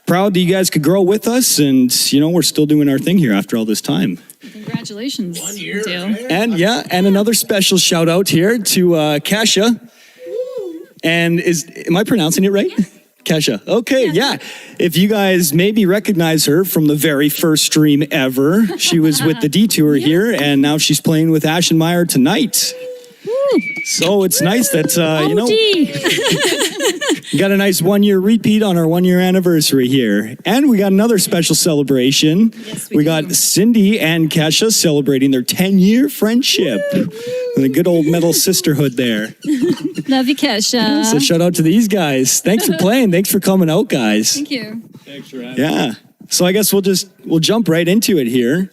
proud that you guys could grow with us. And, we're still doing our thing here after all this time. Congratulations, 1 year. Dale. And and another special shout out here to Kesha. And am I pronouncing it right? Kesha. Okay, yeah. If you guys maybe recognize her from the very first stream ever, she was with the Detour here, and now she's playing with Ashen Mire tonight. So it's nice that, we got a nice 1-year repeat on our 1-year anniversary here. And we got another special celebration. Yes, we got Cindy and Kesha celebrating their 10-year friendship. And a good old metal sisterhood there. Love you, Kesha. So shout out to these guys. Thanks for playing. Thanks for coming out, guys. Thank you. Thanks for having Yeah. So I guess we'll jump right into it here.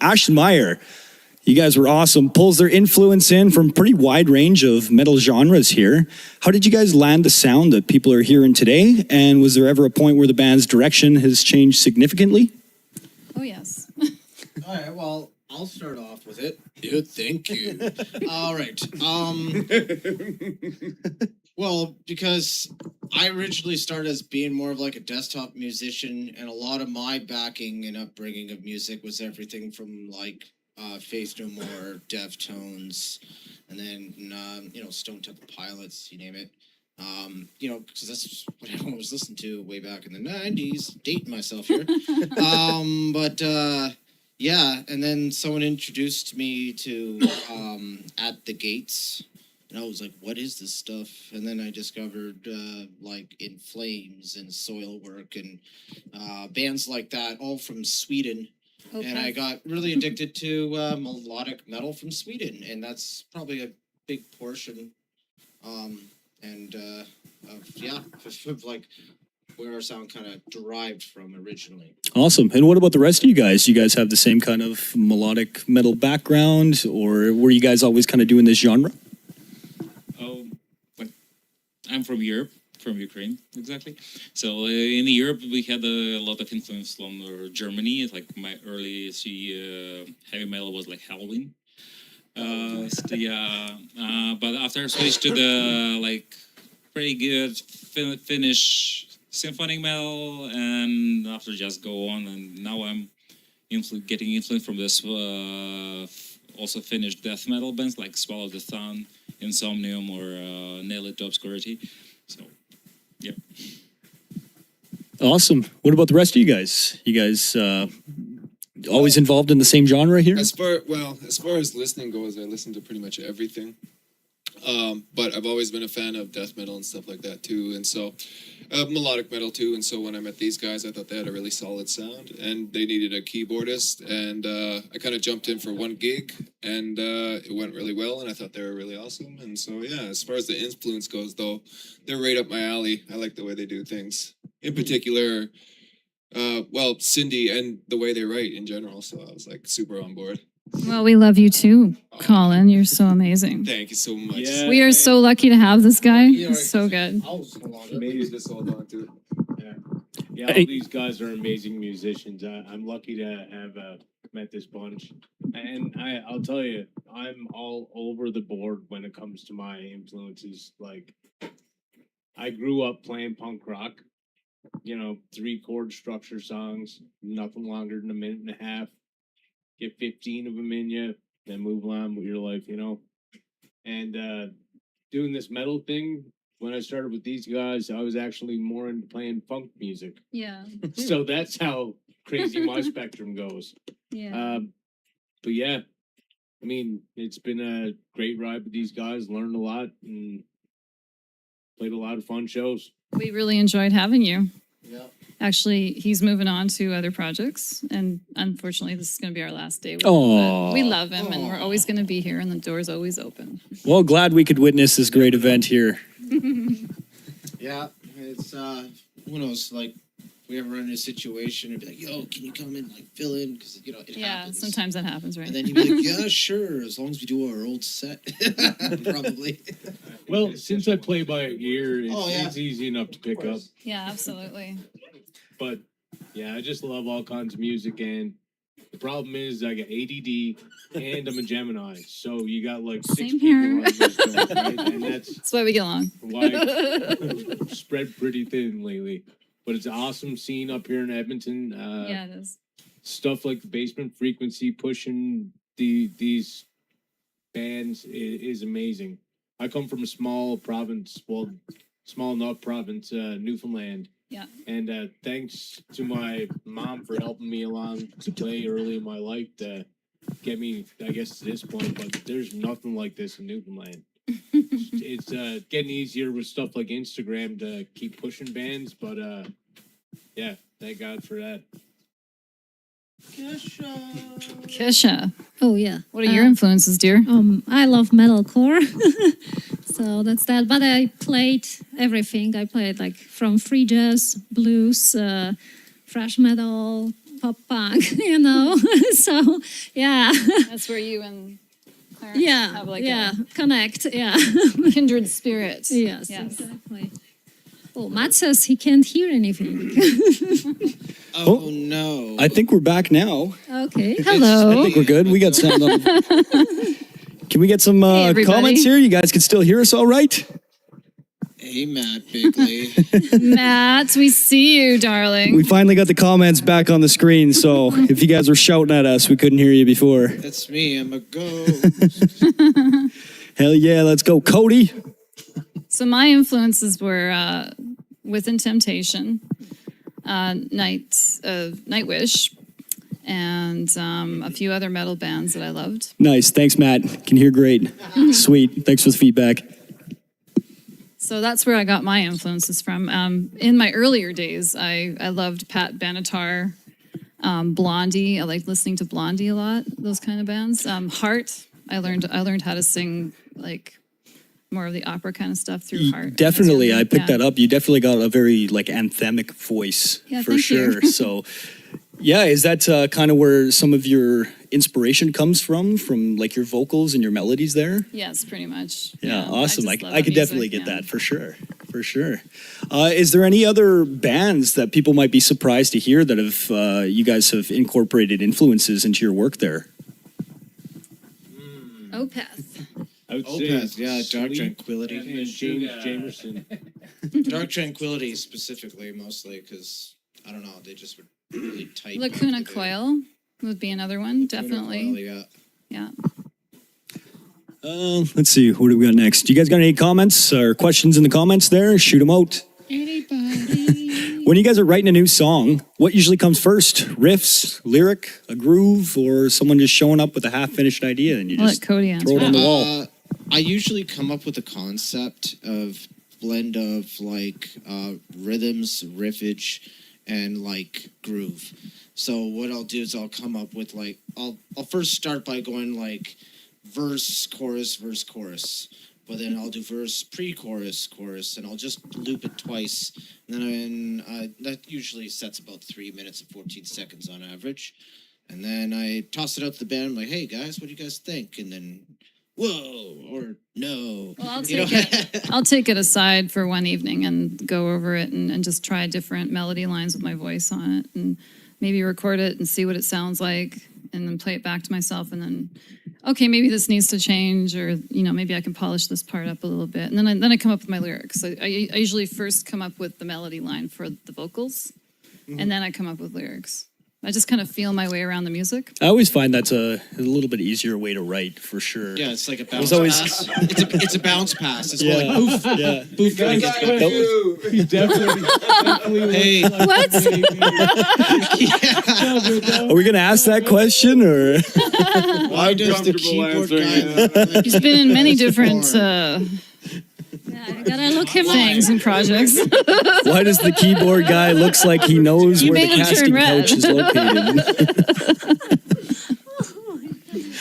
Ashen Mire. You guys were awesome. Pulls their influence in from pretty wide range of metal genres here. How did you guys land the sound that people are hearing today? And was there ever a point where the band's direction has changed significantly? Oh, yes. All right, well, I'll start off with it. Yeah, thank you. All right. Well, because I originally started as being more of like a desktop musician, and a lot of my backing and upbringing of music was everything from like Faith No More, Deftones, and then Stone Temple Pilots, you name it. Because that's what everyone was listening to way back in the 90s. Dating myself here. Yeah, and then someone introduced me to At the Gates, and I was like, what is this stuff? And then I discovered like In Flames and Soilwork and bands like that, all from Sweden. Okay. And I got really addicted to melodic metal from Sweden, and that's probably a big portion of like where our sound kind of derived from originally. Awesome. And what about the rest of you guys? You guys have the same kind of melodic metal background, or were you guys always kind of doing this genre? Oh, but I'm from Europe, from Ukraine, exactly. So in Europe, we had a lot of influence from Germany. Like my early heavy metal was like Halloween. But after I switched to the like pretty good Finnish symphonic metal, and after just go on, and now I'm getting influence from this also Finnish death metal bands like Swallow the Sun, Insomnium, or Nail It to Obscurity. So, yep. Awesome. What about the rest of you guys? You guys always involved in the same genre here? As far as listening goes, I listen to pretty much everything. But I've always been a fan of death metal and stuff like that too, and so melodic metal too. And so when I met these guys, I thought they had a really solid sound, and they needed a keyboardist. And I kind of jumped in for one gig, and it went really well. And I thought they were really awesome. And so yeah, as far as the influence goes, though, they're right up my alley. I like the way they do things. In particular, Cindy and the way they write in general. So I was like super on board. Well, we love you too, Colin. You're so amazing. Thank you so much. Yeah. We are so lucky to have this guy. He's so good. Maybe just hold on to it. Yeah, all these guys are amazing musicians. I'm lucky to have met this bunch. And I'll tell you, I'm all over the board when it comes to my influences. Like, I grew up playing punk rock, 3-chord structure songs, nothing longer than a minute and a half. Get 15 of them in you, then move on with your life, And doing this metal thing, when I started with these guys, I was actually more into playing funk music. Yeah. So that's how crazy my spectrum goes. Yeah. But yeah, I mean, it's been a great ride with these guys, learned a lot, and played a lot of fun shows. We really enjoyed having you. Actually, he's moving on to other projects, and unfortunately, this is going to be our last day. With him, Aw. but we love him, and we're always going to be here, and the door's always open. Well, glad we could witness this great event here. Yeah, it's who knows, like we ever run into a situation and be like, yo, can you come in, like fill in, because it happens. Sometimes that happens, right? And then he'd be like, yeah, sure, as long as we do our old set. Probably. Well, since I play by ear, yeah. it's easy enough to pick up. Yeah, absolutely. But yeah, I just love all kinds of music, and the problem is I got ADD and I'm a Gemini, so you got like 6 Same people here. running this joint, right? And That's why we get along. why it's spread pretty thin lately. But it's an awesome scene up here in Edmonton. Yeah, it is. Stuff like the Basement Frequency pushing these bands is amazing. I come from a small province, well, small enough province, Newfoundland. Yeah. And thanks to my mom for helping me along to play early in my life to get me, I guess, to this point. But there's nothing like this in Newfoundland. It's getting easier with stuff like Instagram to keep pushing bands, but yeah, thank God for that. Kesha, Oh yeah. what are your influences, dear? I love metalcore. So that's that. But I played everything. I played like from free jazz, blues, thrash metal, pop punk, you know. So yeah. That's where you and Clarence have like connect. Yeah. a kindred spirit. Yes, exactly. Oh, Matt says he can't hear anything. Oh no. I think we're back now. Okay. I Hello. think we're good. We got sound on. Can we get some everybody. comments here? You guys can still hear us all right? Hey, Matt Bigley. Matt, we see you, darling. We finally got the comments back on the screen, so if you guys were shouting at us, we couldn't hear you before. That's me. I'm a ghost. Hell yeah, let's go. Cody. So my influences were Within Temptation, Nightwish, and a few other metal bands that I loved. Nice. Thanks, Matt. Can hear great. Sweet. Thanks for the feedback. So that's where I got my influences from. In my earlier days, I loved Pat Benatar, Blondie. I liked listening to Blondie a lot. Those kind of bands. Heart. I learned how to sing like more of the opera kind of stuff through Heart. Definitely. I picked that up. You definitely got a very like anthemic voice for thank sure. you. So yeah, is that kind of where some of your inspiration comes from like your vocals and your melodies there? Yes, pretty much. Yeah, I awesome. just love I the could definitely music, get that for sure. For sure. Is there any other bands that people might be surprised to hear that have you guys have incorporated influences into your work there? Opeth. I would Opeth, say yeah, Dark Sweet Tranquility. and James Jamerson. Dark Tranquility specifically, mostly, because, I don't know, they just were really tight. Lacuna Coil would be another one, definitely. Coil, yeah. Yeah. Let's see. What do we got next? You guys got any comments or questions in the comments there? Shoot them out. Anybody? When you guys are writing a new song, what usually comes first? Riffs, lyric, a groove, or someone just showing up with a half-finished idea and you I'll just let Cody throw it answer on the that. wall? I usually come up with a concept of blend of like rhythms, riffage, and like groove. So what I'll do is I'll come up with like I'll first start by going like verse, chorus, but then I'll do verse, pre-chorus, chorus, and I'll just loop it twice. And then that usually sets about 3 minutes and 14 seconds on average. And then I toss it out to the band. I'm like, hey guys, what do you guys think? And then whoa or no. Well, You know? I'll take it aside for one evening and go over it and just try different melody lines with my voice on it and maybe record it and see what it sounds like and then play it back to myself and then, okay, maybe this needs to change or, maybe I can polish this part up a little bit. And then I come up with my lyrics. I usually first come up with the melody line for the vocals and then I come up with lyrics. I just kind of feel my way around the music. I always find that's a little bit easier way to write, for sure. Yeah, it's like a bounce always- pass. It's a bounce pass. It's Yeah, more like poof, yeah. poof. When it gets back. He's definitely Hey. What? Are we going to ask that question, or? Why does the keyboard guy? He's been in many different Yeah, Gotta look him up. things and projects. Why does the keyboard guy looks like he knows You where the made him turn casting red. couch is located?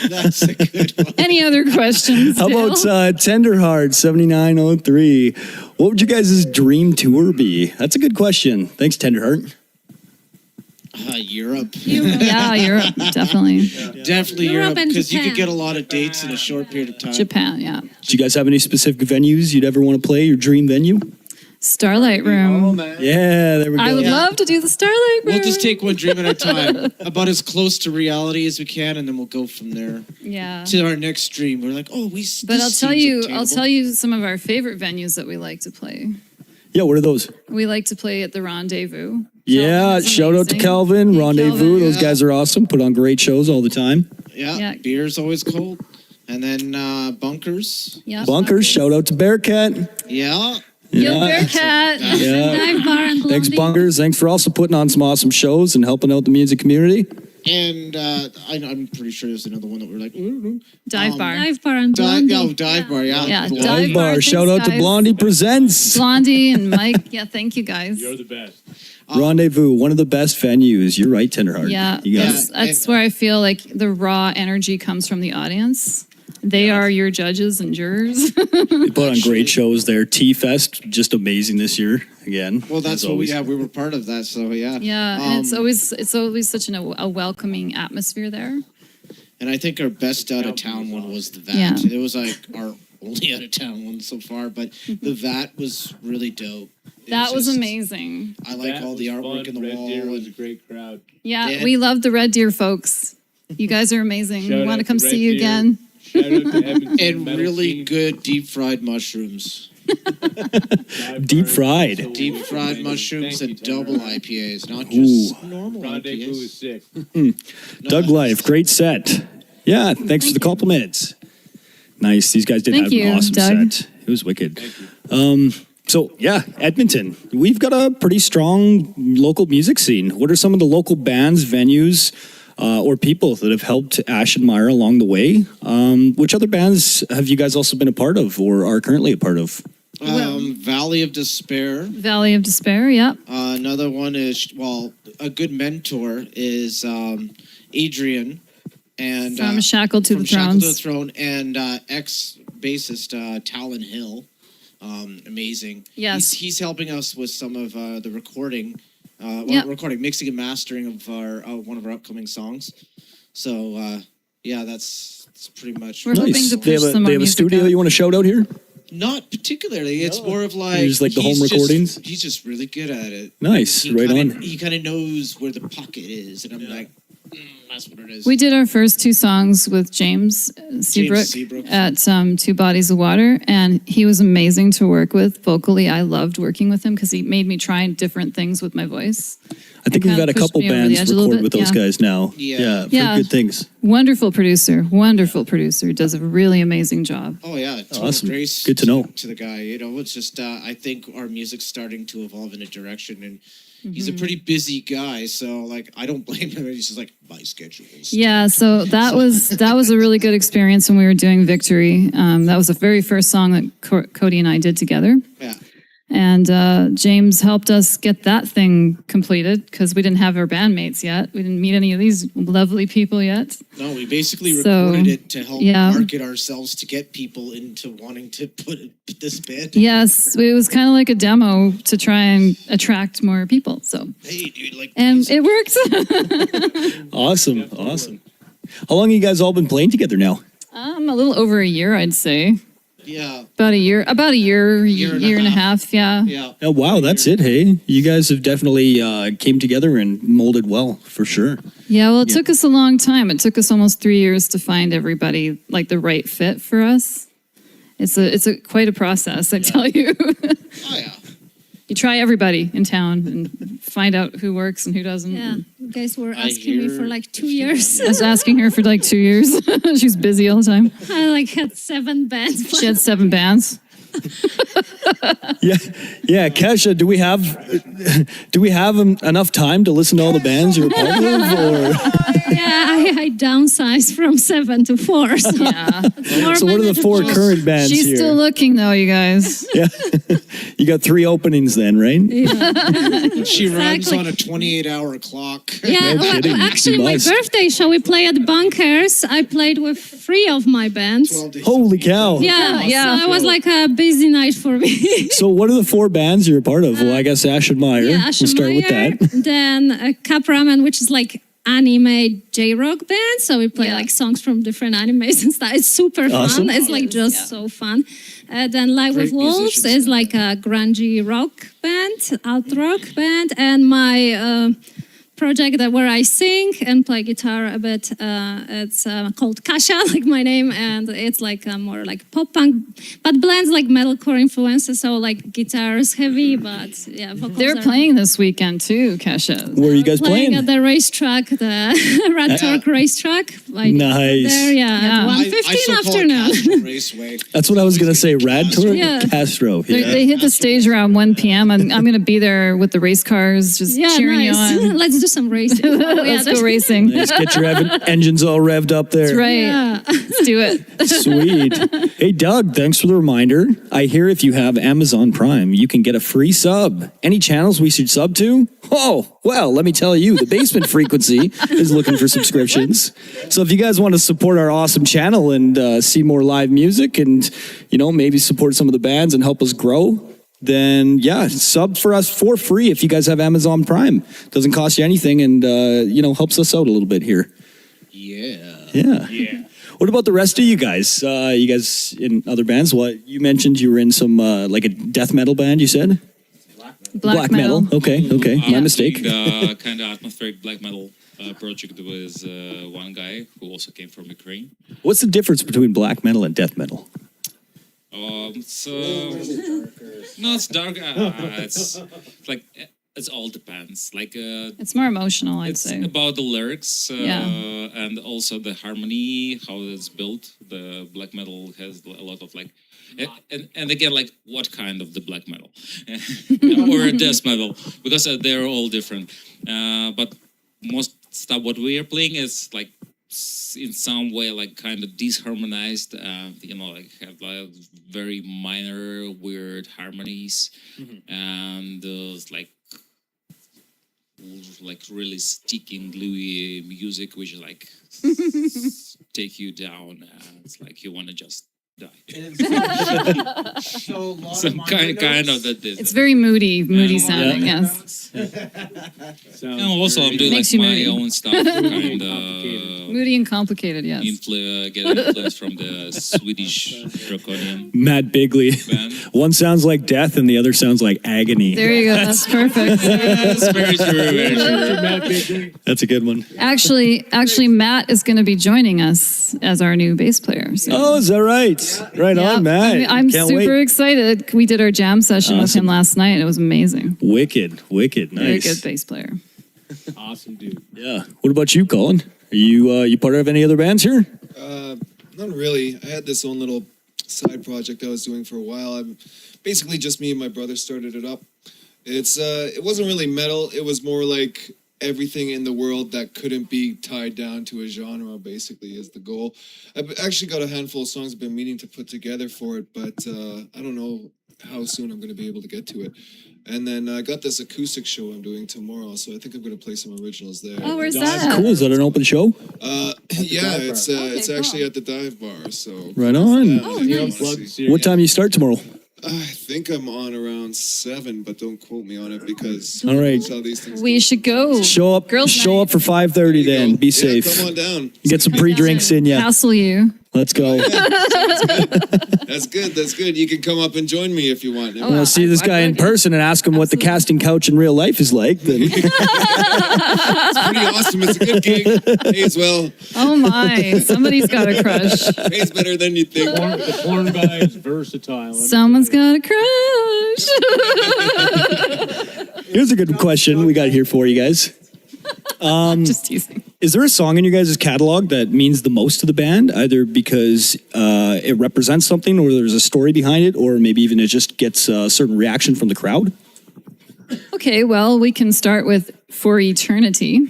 That's a good one. Any other questions? How Dale? about Tenderheart 7903? What would you guys' dream tour be? That's a good question. Thanks, Tenderheart. Europe. Yeah, Europe, definitely. Definitely Europe Europe, and because you could Japan. get a lot of dates in a short period of time. Japan, yeah. Do you guys have any specific venues you'd ever want to play? Your dream venue? Starlight Room. Yeah, there we go. I would love to do the Starlight Room. We'll just take one dream at a time, about as close to reality as we can, and then we'll go from there Yeah. to our next dream. We're like, oh, we. But I'll tell you some of our favorite venues that we like to play. Yeah, what are those? We like to play at the Rendezvous. Yeah, Calvin is shout out to amazing. Calvin, Hey, Rendezvous. Calvin. Those guys are awesome. Put on great shows all the time. Yeah, Yeah. beer's always cold, and then Bunkers. Yeah. Bunkers, shout out to Bearcat. Yeah. Yo, Yeah. Bearcat. Yeah. Dive bar and Thanks, Blondie. Bunkers. Thanks for also putting on some awesome shows and helping out the music community. And I'm pretty sure there's another one that we're like, Dive Bar. Dive bar and Blondie. dive bar, yeah. Yeah, Blondie. dive Dive bar. bar. Shout Thanks, out to guys. Blondie Presents. Blondie and Mike. Yeah, thank you guys. You're the best. Rendezvous, one of the best venues. You're right, Tenderheart. Yeah, You guys. that's where I feel like the raw energy comes from the audience. They are your judges and jurors. You put on great shows there. T-Fest, just amazing this year again. Well, that's as what always. we were part of that, so yeah. Yeah, and it's always such a welcoming atmosphere there. And I think our best out of town one was the VAT. Yeah. It was like our only out of town one so far, but the VAT was really dope. It That was just- amazing. I like That all the was artwork fun. in the Red wall. Deer was a and- great crowd. Yeah, Yeah. we love the Red Deer folks. You guys are amazing. Shout We want to out come to see Red you Deer. again. Shout out to Edmonton and Metal really Scene. good deep fried mushrooms. Dive Deep bar. fried. So Deep good. fried Thank you. mushrooms Thank and you, double Tenderheart. IPAs, not just normal Rendezvous is IPAs. sick. Doug Life, great set. Yeah, thanks for the compliments. Nice. These guys did Thank have you, an awesome Doug. set. It was wicked. So yeah, Edmonton. We've got a pretty strong local music scene. What are some of the local bands, venues, or people that have helped Ashen Mire along the way? Which other bands have you guys also been a part of or are currently a part of? Valley of Despair. Valley of Despair. Yep. Another one is, well, a good mentor is Adrian. And From Shackled to from the Shackled to the Thrones. Throne, and ex-bassist Talon Hill. Amazing. Yes. He's helping us with some of the recording, Yep. mixing and mastering of our one of our upcoming songs. So yeah, that's pretty much. We're hoping Nice. to They have push a, some they more have a music studio out. you want to shout out here? Not particularly. It's more of like Just like the home he's recordings? He's just really good at it. Nice. Right on. He kind of knows where the pocket is, and I'm like, that's what it is. We did our first two songs with James Seabrook Seabrook. at Two Bodies of Water, and he was amazing to work with vocally. I loved working with him because he made me try different things with my voice. I think It we've kinda had a pushed couple me over the bands edge a little record bit, with those yeah. guys now. Yeah. Yeah. For good things. Wonderful producer, does a really amazing job. Oh yeah, total Awesome. grace. Good to know. to the guy. You know, it's just I think our music's starting to evolve in a direction, and he's a Mm-hmm. pretty busy guy. So like, I don't blame him. He's just like my schedules. Yeah, so that was a really good experience when we were doing Victory. That was the very first song that Cody and I did together. Yeah. And James helped us get that thing completed because we didn't have our bandmates yet. We didn't meet any of these lovely people yet. No, we basically So, recorded it to help yeah. market ourselves to get people into wanting to put this band. Yes, it was kind of like a demo to try and attract more people. So, Hey, dude, like, and it worked. Awesome. Awesome. How long have you guys all been playing together now? A little over a year, I'd say. yeah, About a year, Year year and and a a half. Yeah. yeah. Oh, wow, that's it, hey? You guys have definitely came together and molded well, for sure. Yeah, well, it took us a long time. It took us almost 3 years to find everybody like the right fit for us. It's a quite a process, I tell you. Oh yeah. You try everybody in town and find out who works and who doesn't. Yeah, you guys were I asking me hear for like a 2 few years. I was asking her for like 2 years. She's busy all the time. I like had 7 bands. She had 7 bands. Yeah, Kesha, do we have enough time to listen to all the bands you're a part of? Or? Yeah, I downsized from 7 to 4. So, So what are the 4 current bands She's here? still looking though, you guys. Yeah, you got 3 openings then, right? She runs Exactly. on a 28-hour clock. Yeah, No well, kidding. actually, You my must. birthday show, we play at Bunkers. I played with 3 of my bands. Holy cow! Yeah, so it was like a busy night for me. So what are the 4 bands you're a part of? Well, I guess Ashen Mire. Yeah, We'll start with Mire, that. Then Cap Ramen, which is like anime J-rock band. So we play like songs from different animes and stuff. It's super Awesome. fun. It's like just so fun. Then Live with Wolves is like a grungy rock band, alt rock band. And my project where I sing and play guitar a bit, it's called Kasia, like my name. And it's like more like pop punk, but blends like metalcore influences. So like guitars heavy, but yeah, vocals They're are- playing this weekend too, Kesha. Where are you guys playing? at the racetrack, the Red Torque racetrack. Like Nice. There, at 1:15 afternoon. Raceway. That's what I was gonna say. Rad Tour Yeah. Castro. Yeah. They hit the stage around 1 p.m. and I'm going to be there with the race cars, just cheering you on. Let's do some racing. Let's go racing. Nice. Get your engines all revved up there. That's right. Yeah. Let's do it. Sweet. Hey, Doug, thanks for the reminder. I hear if you have Amazon Prime, you can get a free sub. Any channels we should sub to? Oh, well, let me tell you, the Basement Frequency is looking for subscriptions. So if you guys want to support our awesome channel and see more live music and, maybe support some of the bands and help us grow, then yeah, sub for us for free if you guys have Amazon Prime. Doesn't cost you anything and, helps us out a little bit here. Yeah. What about the rest of you guys? You guys in other bands? What you mentioned you were in some like a death metal band, you said? Black metal. Okay. My mistake. The kind of atmospheric black metal project with one guy who also came from Ukraine. What's the difference between black metal and death metal? So no, it's dark. It's like it all depends. Like It's more emotional, I'd it's say. about the lyrics Yeah. and also the harmony, how it's built. The black metal has a lot of like, and again, like what kind of the black metal or death metal, because they're all different. But most stuff what we are playing is like in some way like kind of disharmonized, like have like very minor weird harmonies and like really sticking gluey music which like take you down and it's like you want to just die. So a lot Some of kind of that is. It's very moody sounding, yes. And also I'm doing like Makes you my moody. own stuff, kind of Moody and complicated, yes. get influence from the Swedish draconian Matt Bigley. band. One sounds like death and the other sounds like agony. There you go. That's perfect. That's very true. Very true. That's a good one. Actually, Matt is going to be joining us as our new bass player. So. Oh, is that right? Right Yeah, on, Matt. I'm Can't super wait. excited. We did our jam session with him last night. It was amazing. Wicked. Very Nice. good bass player. Awesome, dude. Yeah. What about you, Colin? Are you part of any other bands here? Not really. I had this own little side project I was doing for a while. Basically just me and my brother started it up. It wasn't really metal. It was more like everything in the world that couldn't be tied down to a genre, basically, is the goal. I've actually got a handful of songs I've been meaning to put together for it, but I don't know how soon I'm going to be able to get to it. And then I got this acoustic show I'm doing tomorrow, so I think I'm going to play some originals there. Oh, where's that? Cool. Is that an open show? Yeah, it's actually at the dive bar, so... Right on. Yeah, Oh, if you nice. wanna see. What time you start tomorrow? I think I'm on around 7, but don't quote me on it because All right. that's how these things We should go. Show up. Girls' Show night. up for 5:30 then. Be safe. Come on down. Get some pre-drinks in ya. Hassle you. Let's go. That's good. You can come up and join me if you want. I want to see this guy in person and ask him what the casting couch in real life is like. Then It's pretty awesome. It's a good gig. Pays well. Oh my, somebody's got a crush. Pays better than you think. The porn guy is versatile. Someone's got a crush. here's a good question we got here for you guys. Just teasing. Is there a song in your guys' catalog that means the most to the band, either because it represents something, or there's a story behind it, or maybe even it just gets a certain reaction from the crowd? Okay, well, we can start with For Eternity.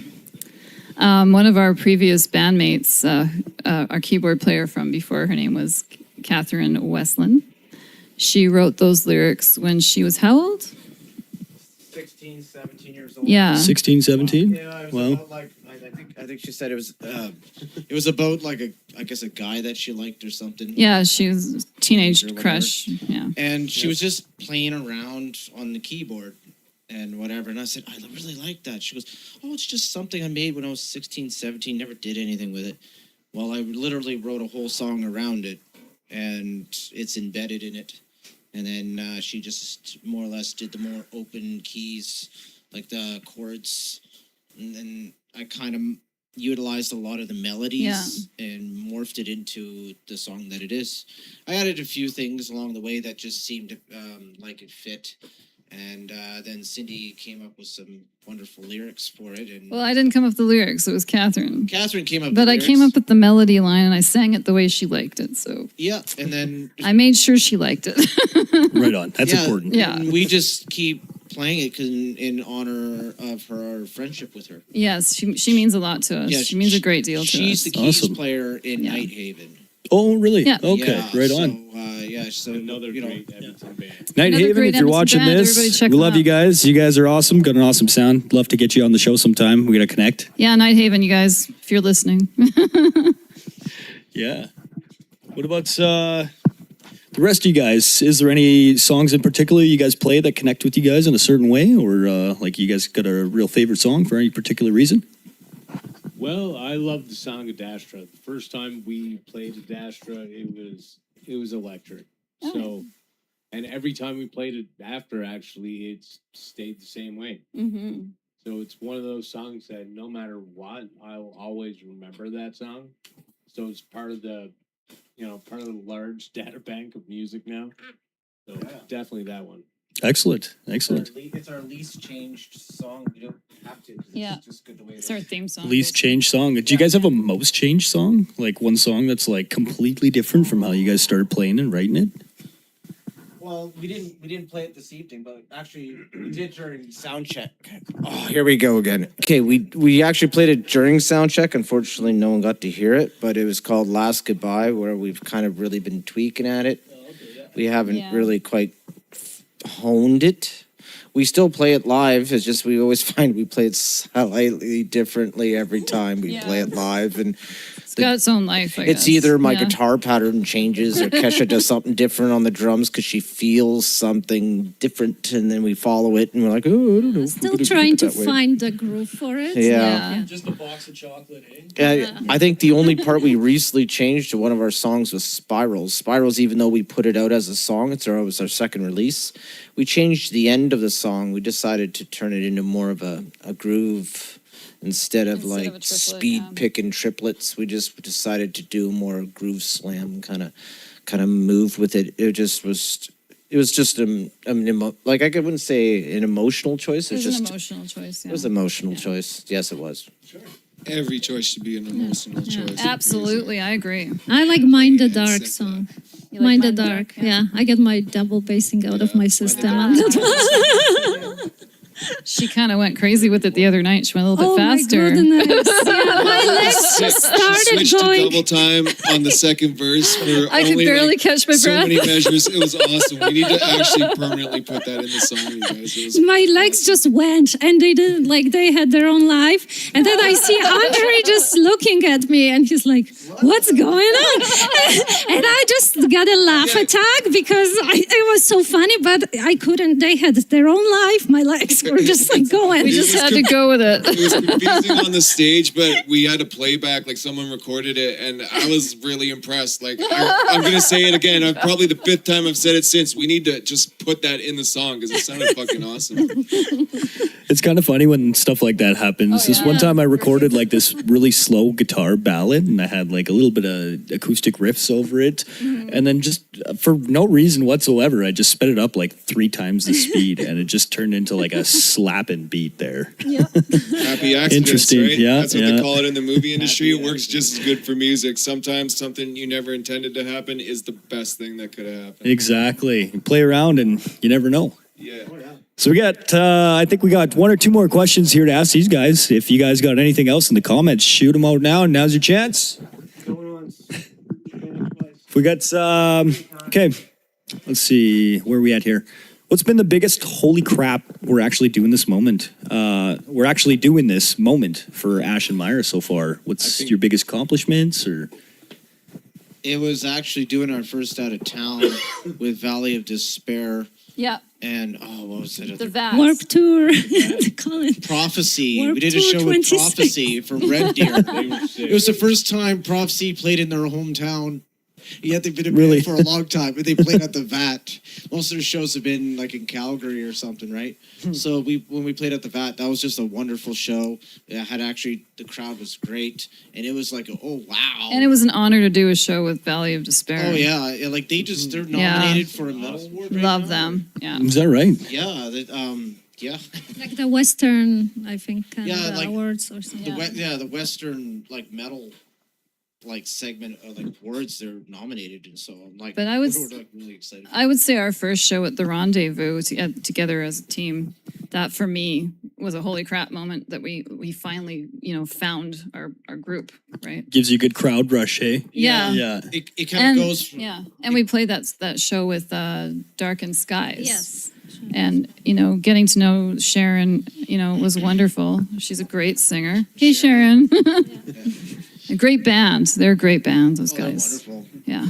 One of our previous bandmates, our keyboard player from before, her name was Catherine Westland. She wrote those lyrics when she was how old? 16, 17 years old. Yeah. 16, 17? Yeah, it was Wow. about like I think she said it was about like I guess a guy that she liked or something. Yeah, she was a teenage Or whatever. crush. Yeah. And she was just playing around on the keyboard and whatever. And I said, I really like that. She goes, oh, it's just something I made when I was 16, 17, never did anything with it. Well, I literally wrote a whole song around it, and it's embedded in it. And then she just more or less did the more open keys, like the chords. And then I kind of utilized a lot of the melodies and morphed it into the song that it is. I added a few things along the way that just seemed like it fit. And then Cindy came up with some wonderful lyrics for it. And Well, I didn't come up with the lyrics. It was Catherine. Catherine came up with But the I lyrics. came up with the melody line, and I sang it the way she liked it. So Yeah, and then I made sure she liked it. Right on. That's important. Yeah. and we just keep playing it in honor of her friendship with her. Yes, she means a lot to us. Yeah, she means a great deal to She's us. the keys Awesome. player in Night Haven. Oh, really? Yeah. Okay, Yeah, right so, on. So Another great Edmonton band. Night Another Haven, great if you're Edmonton watching band, everybody this, check we them love out. you guys. You guys are awesome. Got an awesome sound. Love to get you on the show sometime. We got to connect. Yeah, Night Haven, you guys, if you're listening. Yeah. What about the rest of you guys? Is there any songs in particular you guys play that connect with you guys in a certain way? Or like you guys got a real favorite song for any particular reason? Well, I love the song of Dastra. The first time we played Dastra, it was electric. So, and every time we played it after, actually, it's stayed the same way. Mm-hmm. So it's one of those songs that no matter what, I'll always remember that song. So it's part of the large data bank of music now. So definitely that one. Excellent. Excellent. It's our least changed song. You don't have to. Yeah. It's just good the way it It's our theme song. Least changed song. Do you guys have a most changed song? Like one song that's like completely different from how you guys started playing and writing it? Well, we didn't play it this evening, but actually we did during sound check. Oh, here we go again. Okay, we actually played it during sound check. Unfortunately, no one got to hear it, but it was called Last Goodbye, where we've kind of really been tweaking at it. We haven't really quite honed it. We still play it live. It's just we always find we play it slightly differently every time we play it live, and It's got its own life, I guess. it's either my Yeah. guitar pattern changes or Kesha does something different on the drums because she feels something different, and then we follow it and we're like, oh, I don't know. if we're Still gonna keep trying it to that way. find the groove for it. Yeah. Just a box of chocolate, eh? I think the only part we recently changed to one of our songs was Spirals. Spirals, even though we put it out as a song, it was our second release. We changed the end of the song. We decided to turn it into more of a groove instead of Instead like of a triplet, speed yeah. picking triplets. We just decided to do more groove slam kind of move with it. It was just like I wouldn't say an emotional choice. It It's was just an emotional choice. Yeah. it was an emotional choice. Yes, it was. Every choice should be an emotional choice. Absolutely, I agree. I like Mind the Dark song. You like Mind the Mind the Dark. Dark? Yeah, I get my double bassing out of my system. on that one. She kind of went crazy with it the other night. She went a little Oh bit my faster. goodness. Yeah, my legs just She started switched to going. double time on the second verse for I could only barely like catch my so breath. many measures. It was awesome. We need to actually permanently put that in the song, you guys. It was My legs just went, and they didn't like they had their own life. And then I see Andre just looking at me, and he's like, "What's going on?" And I just got a laugh attack because it was so funny, but I couldn't. They had their own life. My legs were just like going. We just had to go with it. It was confusing on the stage, but we had a playback, like someone recorded it, and I was really impressed. Like, I'm going to say it again. Probably the fifth time I've said it since. We need to just put that in the song because it sounded fucking awesome. It's kind of funny when stuff like that happens. This one time I recorded like this really slow guitar ballad and I had like a little bit of acoustic riffs over it. And then just for no reason whatsoever, I just sped it up like 3 times the speed and it just turned into like a slapping beat there. Happy accidents, Interesting, right? yeah, That's what yeah. they call it in the movie industry. It works just as good for music. Sometimes something you never intended to happen is the best thing that could have happened. Exactly. You play around and you never know. Yeah. So we got, I think we got 1 or 2 more questions here to ask these guys. If you guys got anything else in the comments, shoot them out now. Now's your chance. We got, okay, let's see, where are we at here? What's been the biggest holy crap we're actually doing this moment? We're actually doing this moment for Ash and Mire so far. What's your biggest accomplishments or? It was actually doing our first out of town with Valley of Despair. Yeah. And what was it? The vast. Warp Tour. They call it. Prophecy. Warp We did a Tour show with 26. Prophecy for Red Deer. It was the first time Prophecy played in their hometown. Yet they've been a band for a long time, but they played at the VAT. Most of their shows have been like in Calgary or something, right? So when we played at the VAT, that was just a wonderful show. It had actually, the crowd was great, and it was like, oh wow! And it was an honor to do a show with Valley of Despair. Oh yeah, like they're nominated for a metal award. Right Love now. them. Yeah. Is that right? Yeah, yeah. Like the Western, I think, like awards or something. The Western like metal like segment of like words they're nominated, and so I'm like, But I was- we're like really excited. I would say our first show at the Rendezvous together as a team, that for me was a holy crap moment that we finally, found our group, right? Gives you a good crowd rush, hey? Yeah. Yeah. It kind of goes from, And we played that show with Darkened Skies. Yes. And, getting to know Sharon, was wonderful. She's a great singer. Hey, Sharon. A great band. They're a great band, those guys. wonderful. Yeah.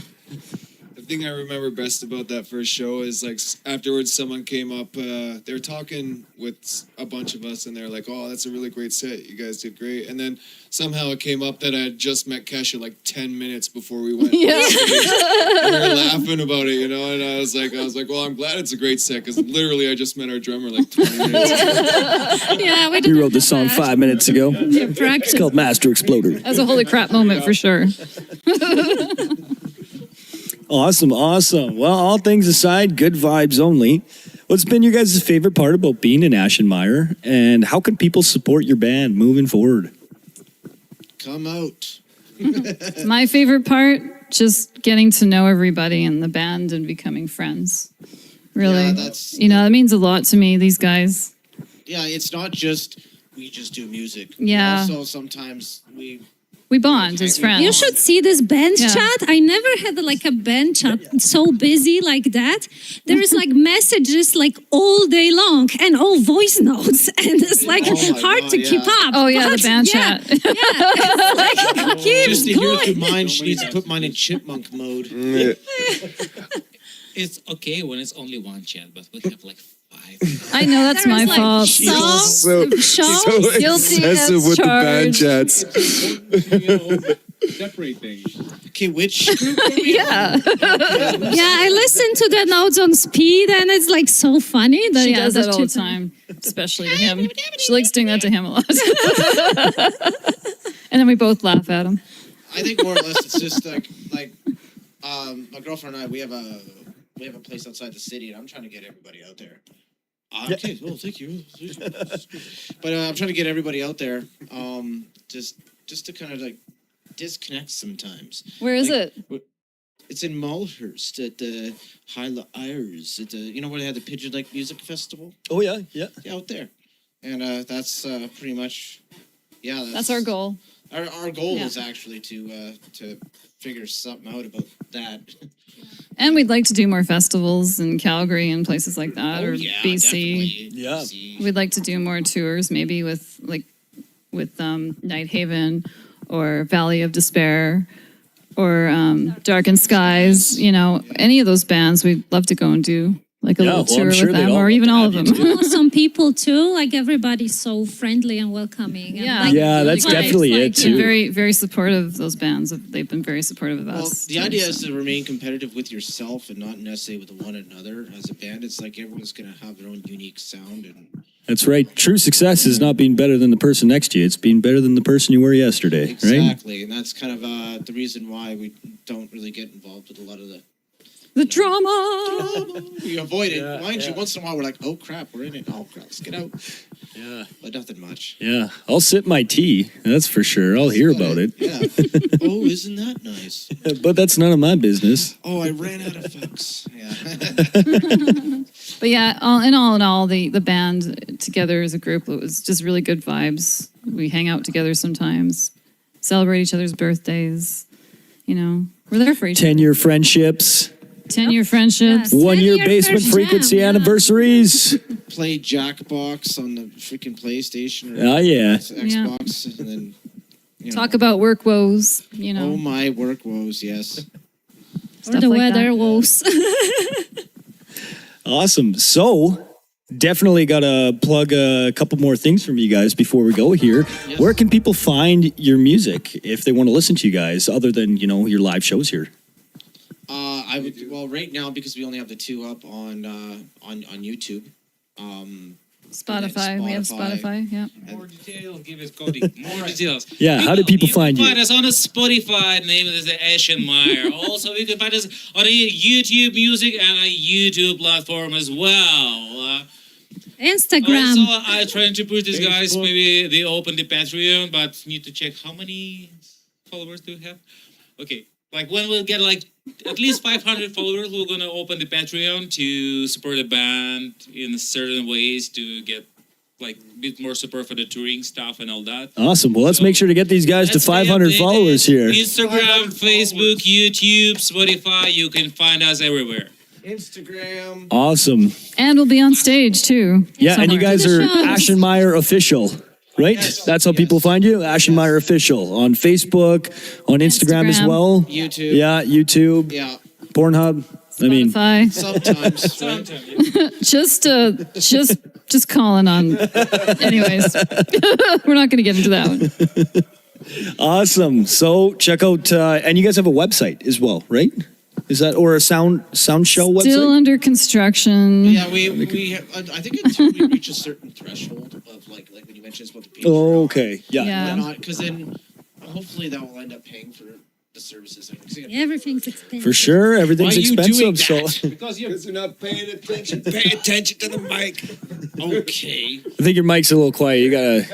The thing I remember best about that first show is like afterwards someone came up, they were talking with a bunch of us and they're like, oh, that's a really great set. You guys did great. And then somehow it came up that I had just met Kesha like 10 minutes before we went. Yeah. And we were laughing about it, and I was like, well, I'm glad it's a great set because literally I just met our drummer like 20 minutes ago. Yeah, We wrote the song 5 minutes ago. practice. It's called Master Exploder. That was a holy crap moment for sure. Awesome. Well, all things aside, good vibes only. What's been your guys' favorite part about being in Ashen Mire, and how can people support your band moving forward? Come out. My favorite part, just getting to know everybody in the band and becoming friends. Really. Yeah, that's- that means a lot to me, these guys. Yeah, it's not just we just do music. Yeah. Also, sometimes We bond as friends. You should see this band Yeah. chat. I never had like a band chat so busy like that. There is like messages like all day long and all voice notes, and it's like Oh my hard God, to yeah. keep up. Oh, yeah, But the band yeah, chat. It's like it keeps just to hear going. through mine, she needs to put mine in chipmunk mode. It's okay when it's only one chat, but we have like 5. I know that's There my is, like, fault. songs, shows. Guilty as charged. chats. Separate things. Okay, which group? Yeah. Yeah, I listen to the notes on speed, and it's like so funny. That, She yeah, does the that all the chit- time, especially to him. She likes doing that to him a lot. And then we both laugh at him. I think more or less it's just like my girlfriend and I we have a place outside the city, and I'm trying to get everybody out there. Okay, well, thank you. But I'm trying to get everybody out there, just to kind of like disconnect sometimes. Where is Like, it? It's in Malhurst at the Hyla Ayers. At the where they had the Pigeon Lake Music Festival. Oh, yeah. Yeah, out there, and that's pretty much. Yeah, That's our goal. Our goal Yeah. was actually to figure something out about that. And we'd like to do more festivals in Calgary and places like that, or BC. Definitely. Yeah. BC. We'd like to do more tours, maybe with Night Haven or Valley of Despair or Darkened Skies. Any of those bands, we'd love to go and do like a Yeah, little well, I'm tour sure with they'd them, all or even love all of to them. have you Awesome people too. Like everybody's so friendly and welcoming. And Yeah. like, Yeah, that's vibes, definitely like, it, yeah. too. Very, very supportive of those bands. They've been very supportive of Well, us. the too, idea so. is to remain competitive with yourself and not necessarily with one another. As a band, it's like everyone's gonna have their own unique sound, and That's right. True success is not being better than the person next to you. It's being better than the person you were yesterday, right? Exactly, and that's kind of the reason why we don't really get involved with a lot of The drama. we avoid it. Mind you, once in a while we're like, oh crap, we're in it. Oh crap, let's get out. Yeah. But nothing much. Yeah. I'll sip my tea. That's for sure. I'll hear about it. Yeah. Oh, isn't that nice? But that's none of my business. Oh, I ran out of fucks. Yeah. But yeah, in all, the band together as a group, it was just really good vibes. We hang out together sometimes, celebrate each other's birthdays. You know, we're there for each other. 10-year friendships. 10-year friendships. 1-year basement frequency anniversaries. Play Jackbox on the freaking PlayStation or Oh, yeah. Xbox, and then Talk about work woes, you know. Oh my work woes, yes. Or the weather woes. Awesome. So, definitely got to plug a couple more things from you guys before we go here. Yes. Where can people find your music if they want to listen to you guys, other than, you know, your live shows here? I would right now, because we only have the 2 up on YouTube. Spotify. We have Spotify. Yeah. More details. Give us Cody. More details. Yeah. How do people find you? Find us on a Spotify. Name is the Ashen Mire. Also, you can find us on a YouTube Music and a YouTube platform as well. Instagram. Also, I trying to push these guys. Maybe they open the Patreon, but need to check how many followers do we have. Okay. Like when we'll get like at least 500 followers, we're gonna open the Patreon to support the band in certain ways to get like a bit more support for the touring stuff and all that. Awesome. Well, let's make sure to get these guys to 500 followers here. Instagram, Facebook, YouTube, Spotify. You can find us everywhere. Instagram. Awesome. And we'll be on stage too. Yeah, and you somewhere. guys are Ashen Mire Official, right? That's how people find you? Ashen Mire Official on Facebook, on Instagram as well. YouTube. Yeah, YouTube. Yeah. Pornhub. I mean, Spotify. Sometimes. Right? just calling on. Anyways, we're not going to get into that one. awesome. So check out, and you guys have a website as well, right? Is that, or a sound show website? Still under construction. Yeah, we I think until we reach a certain threshold of like when you mentioned about the Patreon. Oh, okay. Yeah. Yeah. Because then hopefully that will end up paying for the services. Everything's expensive. For sure, everything's Why are you doing expensive. So that? Because you're not paying attention. Pay attention to the mic. Okay. I think your mic's a little quiet. You gotta.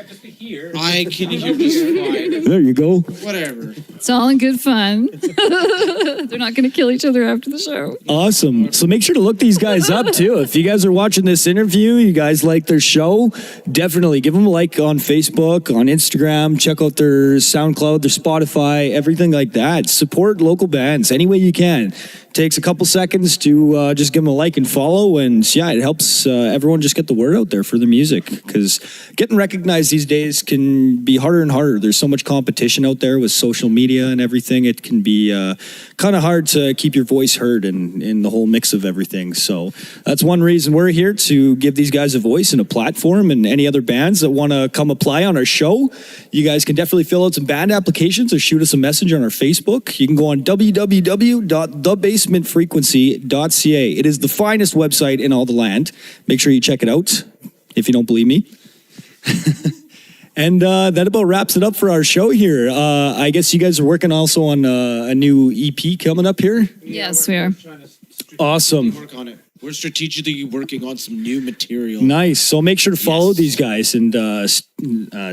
I can hear this fine. There you go. Whatever. It's all in good fun. They're not going to kill each other after the show. Awesome. So make sure to look these guys up too. If you guys are watching this interview, you guys like their show, definitely give them a like on Facebook, on Instagram, check out their SoundCloud, their Spotify, everything like that. Support local bands any way you can. Takes a couple seconds to just give them a like and follow, and yeah, it helps everyone just get the word out there for the music, because getting recognized these days can be harder and harder. There's so much competition out there with social media and everything. It can be kind of hard to keep your voice heard in the whole mix of everything. So that's one reason we're here, to give these guys a voice and a platform, and any other bands that want to come apply on our show, you guys can definitely fill out some band applications or shoot us a message on our Facebook. You can go on www.thebasementfrequency.ca. It is the finest website in all the land. Make sure you check it out if you don't believe me. And that about wraps it up for our show here. I guess you guys are working also on a new EP coming up here? Yes, we are. Awesome. Work on it. We're strategically working on some new material. Nice. So make sure to follow these guys and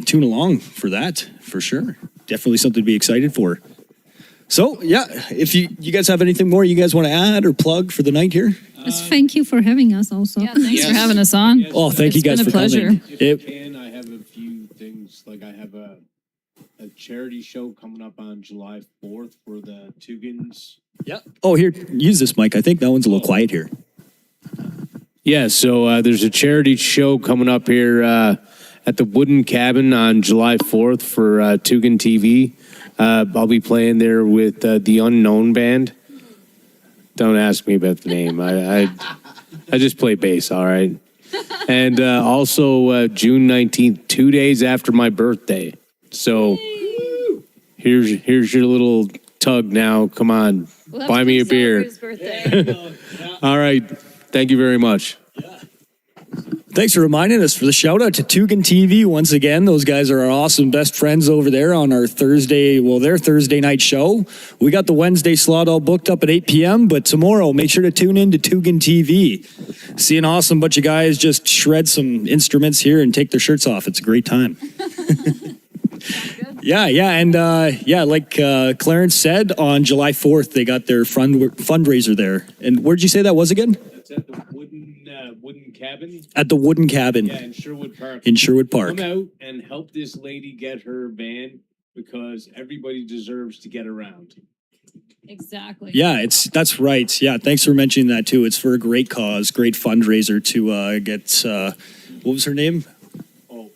tune along for that, for sure. Definitely something to be excited for. So, yeah, if you guys have anything more you guys want to add or plug for the night here? Just thank you for having us also. Yeah, thanks for having us on. Oh, thank you guys It's for been a pleasure. coming. If I can, I have a few things. Like I have a charity show coming up on July 4th for the Tugans. Yeah. Oh, here, use this mic. I think that one's a little quiet here. Yeah, so there's a charity show coming up here at the Wooden Cabin on July 4th for Tugan TV. I'll be playing there with the Unknown Band. Don't ask me about the name. I just play bass, all right? And also June 19th, 2 days after my birthday. So here's your little tug now. Come on, buy me a beer. All right. Thank you very much. Thanks for reminding us for the shout out to Tugan TV once again. Those guys are our awesome best friends over there on our their Thursday night show. We got the Wednesday slot all booked up at 8 p.m., but tomorrow make sure to tune in to Tugan TV. See an awesome bunch of guys just shred some instruments here and take their shirts off. It's a great time. Yeah, and like Clarence said, on July 4th, they got their fundraiser there. And where'd you say that was again? That's at the wooden cabin. At the Wooden Cabin. Yeah, in Sherwood Park. In Sherwood Park. Come out and help this lady get her van because everybody deserves to get around. Exactly. Yeah, that's right. Yeah, thanks for mentioning that too. It's for a great cause, great fundraiser to get. What was her name? Oh,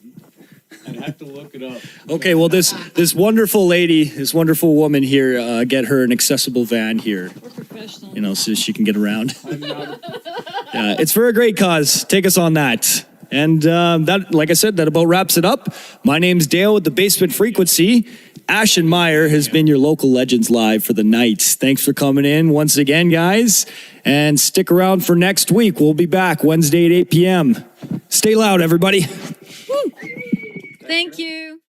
I'd have to look it up. Okay, well this wonderful lady, this wonderful woman here, get her an accessible van here. We're professional. You know, so she can get around. I'm not. Yeah, it's for a great cause. Take us on that. And that, like I said, that about wraps it up. My name's Dale with the Basement Frequency. Ashen Mire has been your local Legends Live for the night. Thanks for coming in once again, guys. And stick around for next week. We'll be back Wednesday at 8 p.m. Stay loud, everybody. Thank you.